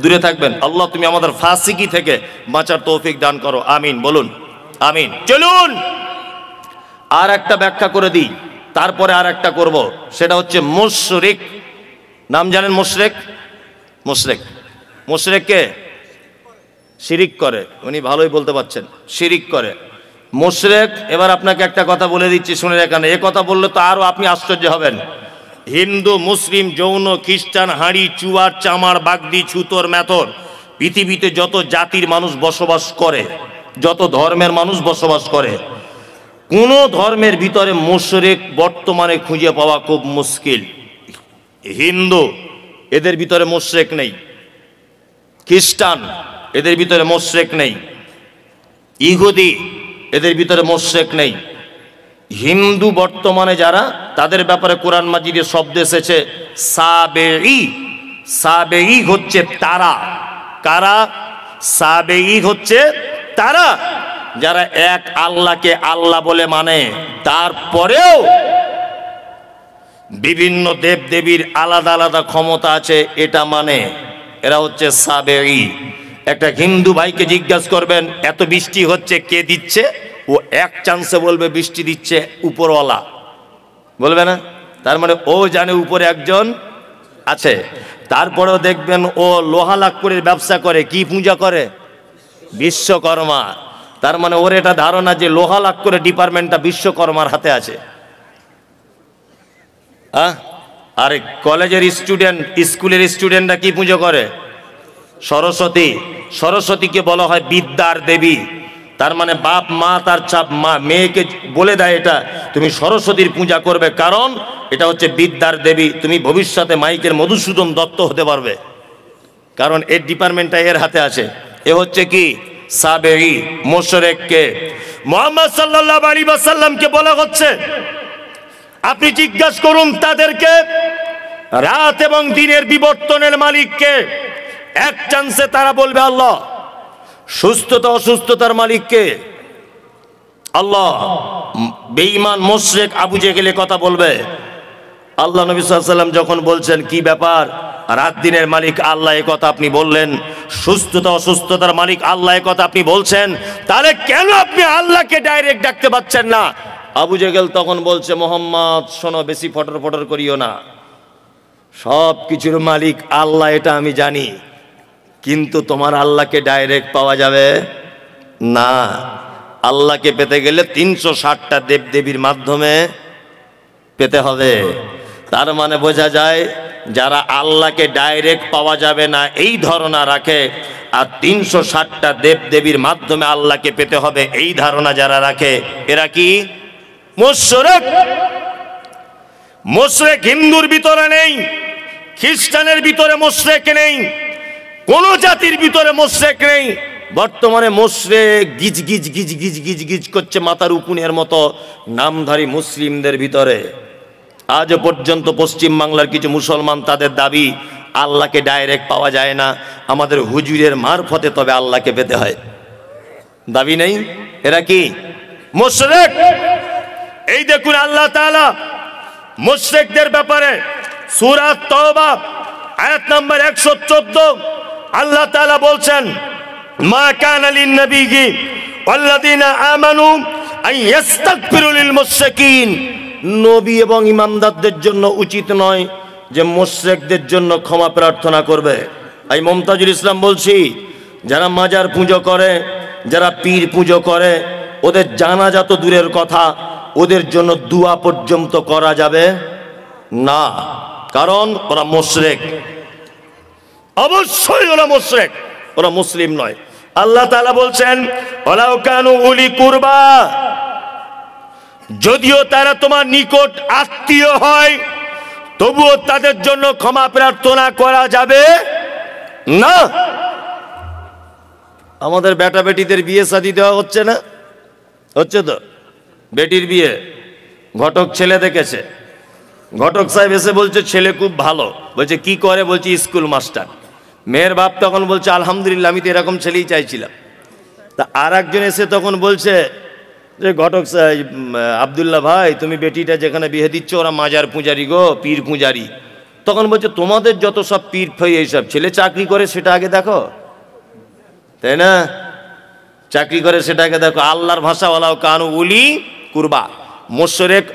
দূরে থাকবেন। আল্লাহ তুমি আমাদের ফাসিকি থেকে বাঁচার তৌফিক দান করো, আমিন বলুন, আমিন। চলুন আর একটা ব্যাখ্যা করে দিই, তারপরে আর একটা করবো, সেটা হচ্ছে মুশরিক। নাম জানেন মুশরিক? মুশরিক, মুশরিককে শিরিক করে, উনি ভালোই বলতে পারছেন, শিরিক করে মুশরিক। এবার আপনাকে একটা কথা বলে দিচ্ছি, শুনে রাখেন, এ কথা বললে তো আরো আপনি আশ্চর্য হবেন। হিন্দু, মুসলিম, জৈন, খ্রিস্টান, হাঁড়ি, চুয়ার, চামার, বাগদি, ছুতর, মেথর, পৃথিবীতে যত জাতির মানুষ বসবাস করে, যত ধর্মের মানুষ বসবাস করে, কোন ধর্মের ভিতরে মুশরিক বর্তমানে খুঁজে পাওয়া খুব মুশকিল। হিন্দু, এদের ভিতরে মুশরিক নেই। খ্রিস্টান, এদের ভিতরে মুশরিক নেই। ইহুদি, এদের ভিতরে মুশরিক নেই। হিন্দু বর্তমানে যারা, তাদের ব্যাপারে কোরআন মাজিদে শব্দ এসেছে সাবেঈ। সাবেঈ হচ্ছে তারা। কারা? সাবেঈ হচ্ছে তারা যারা এক আল্লাহকে আল্লাহ বলে মানে, তারপরেও বিভিন্ন দেব দেবীর আলাদা আলাদা ক্ষমতা আছে এটা মানে, এরা হচ্ছে সাবেঈ। একটা হিন্দু ভাইকে জিজ্ঞাসা করবেন এত বৃষ্টি হচ্ছে কে দিচ্ছে, ও এক চান্সে বলবে বৃষ্টি দিচ্ছে উপরওয়ালা, বলবে না? তার মানে ও জানে উপরে একজন আছে। তারপরেও দেখবেন ও লোহা লাক্কড়ের ব্যবসা করে, কি পূজা করে? বিশ্বকর্মা। তার মানে ওর এটা ধারণা যে লোহা লাক্কড়ের ডিপার্টমেন্টটা বিশ্বকর্মার হাতে আছে। আর কলেজের স্টুডেন্ট, স্কুলের স্টুডেন্টরা কি পুজো করে? সরস্বতী। সরস্বতীকে বলা হয় বিদ্যার দেবী। তার মানে বাপ মা তার মা মেয়েকে বলে দেয় এটা তুমি সরস্বতীর পূজা করবে, কারণ এটা হচ্ছে বিদ্যার দেবী, তুমি ভবিষ্যতে মাইকের মধুসূদন দত্ত হতে পারবে, কারণ এর ডিপার্টমেন্টটা এর হাতে আছে। এ হচ্ছে কি সাবেঈ মুশরিককে মুহাম্মদ সাল্লাল্লাহু আলাইহি ওয়াসাল্লামকে বলা হচ্ছে আপনি জিজ্ঞাসা করুন তাদেরকে রাত এবং দিনের বিবর্তনের মালিককে। এক চান্সে তারা বলবে আল্লাহ। সুস্থতা অসুস্থতার মালিককে? আল্লাহ। বেঈমান মুশরিক আবু জেহেল কথা বলবে। আল্লাহ নবী সাল্লাল্লাহু আলাইহি ওয়াসাল্লাম যখন বলছেন কি ব্যাপার, রাত দিনের মালিক আল্লাহ, এ কথা আপনি বললেন, সুস্থতা অসুস্থতার মালিক আল্লাহ, এ কথা আপনি বলছেন, তাহলে কেন আপনি আল্লাহকে ডাইরেক্ট ডাকতে পাচ্ছেন না? আবু জেহেল তখন বলছে মুহাম্মদ শোনো, বেশি ফটর ফটর করিও না, সব কিছুর মালিক আল্লাহ এটা আমি জানি, কিন্তু তোমার আল্লাহকে ডাইরেক্ট পাওয়া যাবে না। আল্লাহকে পেতে গেলে 360টা দেব দেবীর মাধ্যমে পেতে হবে। তার মানে বোঝা যায় যারা আল্লাহকে ডাইরেক্ট পাওয়া যাবে না এই ধারণা রাখে, আর 360টা দেব দেবীর মাধ্যমে আল্লাহকে পেতে হবে এই ধারণা যারা রাখে, এরা কি মুশরিক। মুশরিক হিন্দুর ভিতরে নেই, খ্রিস্টানের ভিতরে মুশরিক নেই, কোন জাতির ভিতরে মুশরিক নেই। বর্তমানে মুশরিক গিজ গিজ গিজ গিজ গিজ গিজ করছে মাথার উকুনের মতো নামধারী মুসলিমদের ভিতরে। আজ পর্যন্ত পশ্চিম বাংলার কিছু মুসলমান তাদের দাবি আল্লাহকে ডাইরেক্ট পাওয়া যায় না, আমাদের হুজুরের মারফতে তবে আল্লাহকে পেতে হয়, দাবি নেই। এরা কি মুশরিক। এই দেখুন আল্লাহ তাআলা মুশরিকদের ব্যাপারে সূরা তাওবা আয়াত নাম্বার 114 আল্লাহ তাআলা বলছেন মা কানা লিন নবিয়্যি ওয়াল্লাযিনা আমানু আন ইস্তাগফিরু লিল মুশরিকিন। নবী এবং ইমানদারদের জন্য উচিত নয় যে মুশরিকদের জন্য ক্ষমা প্রার্থনা করবে। এই মুমতাজুল ইসলাম বলছি, যারা মাজার পুজো করে, যারা পীর পুজো করে, ওদের জানাজা তো দূরের কথা, ওদের জন্য দোয়া পর্যন্ত করা যাবে না, কারণ ওরা মুশরিক। অবশ্যই ওরা মুশরিক, ওরা মুসলিম নয়। আল্লাহ তাআলা বলছেন ওয়ালাউ কানু উলি কুরবা, যদিও তারা তোমার নিকট আত্মীয় হয় তবুও তাদের জন্য ক্ষমা প্রার্থনা করা যাবে না। আমাদের বেটা বেটিদের বিয়ে শাদী দেওয়া হচ্ছে না? হচ্ছে তো। বেটির বিয়ে ঘটক ছেলে দেখেছে, ঘটক সাহেব এসে বলছে ছেলে খুব ভালো, বলছে কি করে, বলছে স্কুল মাস্টার। মেয়ের বাপ তখন বলছে আলহামদুলিল্লাহ, আমি তো এরকম ছেলেই চাইছিলাম। তা আর একজন এসে তখন বলছে যে ঘটক সাহেব আব্দুল্লাহ ভাই, তুমি বেটিটা যেখানে বিয়ে দিচ্ছ ওরা মাজার পূজারি গো, পীর পূজারি। তখন বলছে তোমাদের যত সব পীর ফই এইসব, ছেলে চাকরি করে সেটা আগে দেখো, তাই না? চাকরি করে সেটা আগে দেখো। আল্লাহর ভাষা ওয়ালাউ কানু উলি কুরবা, মুশরিক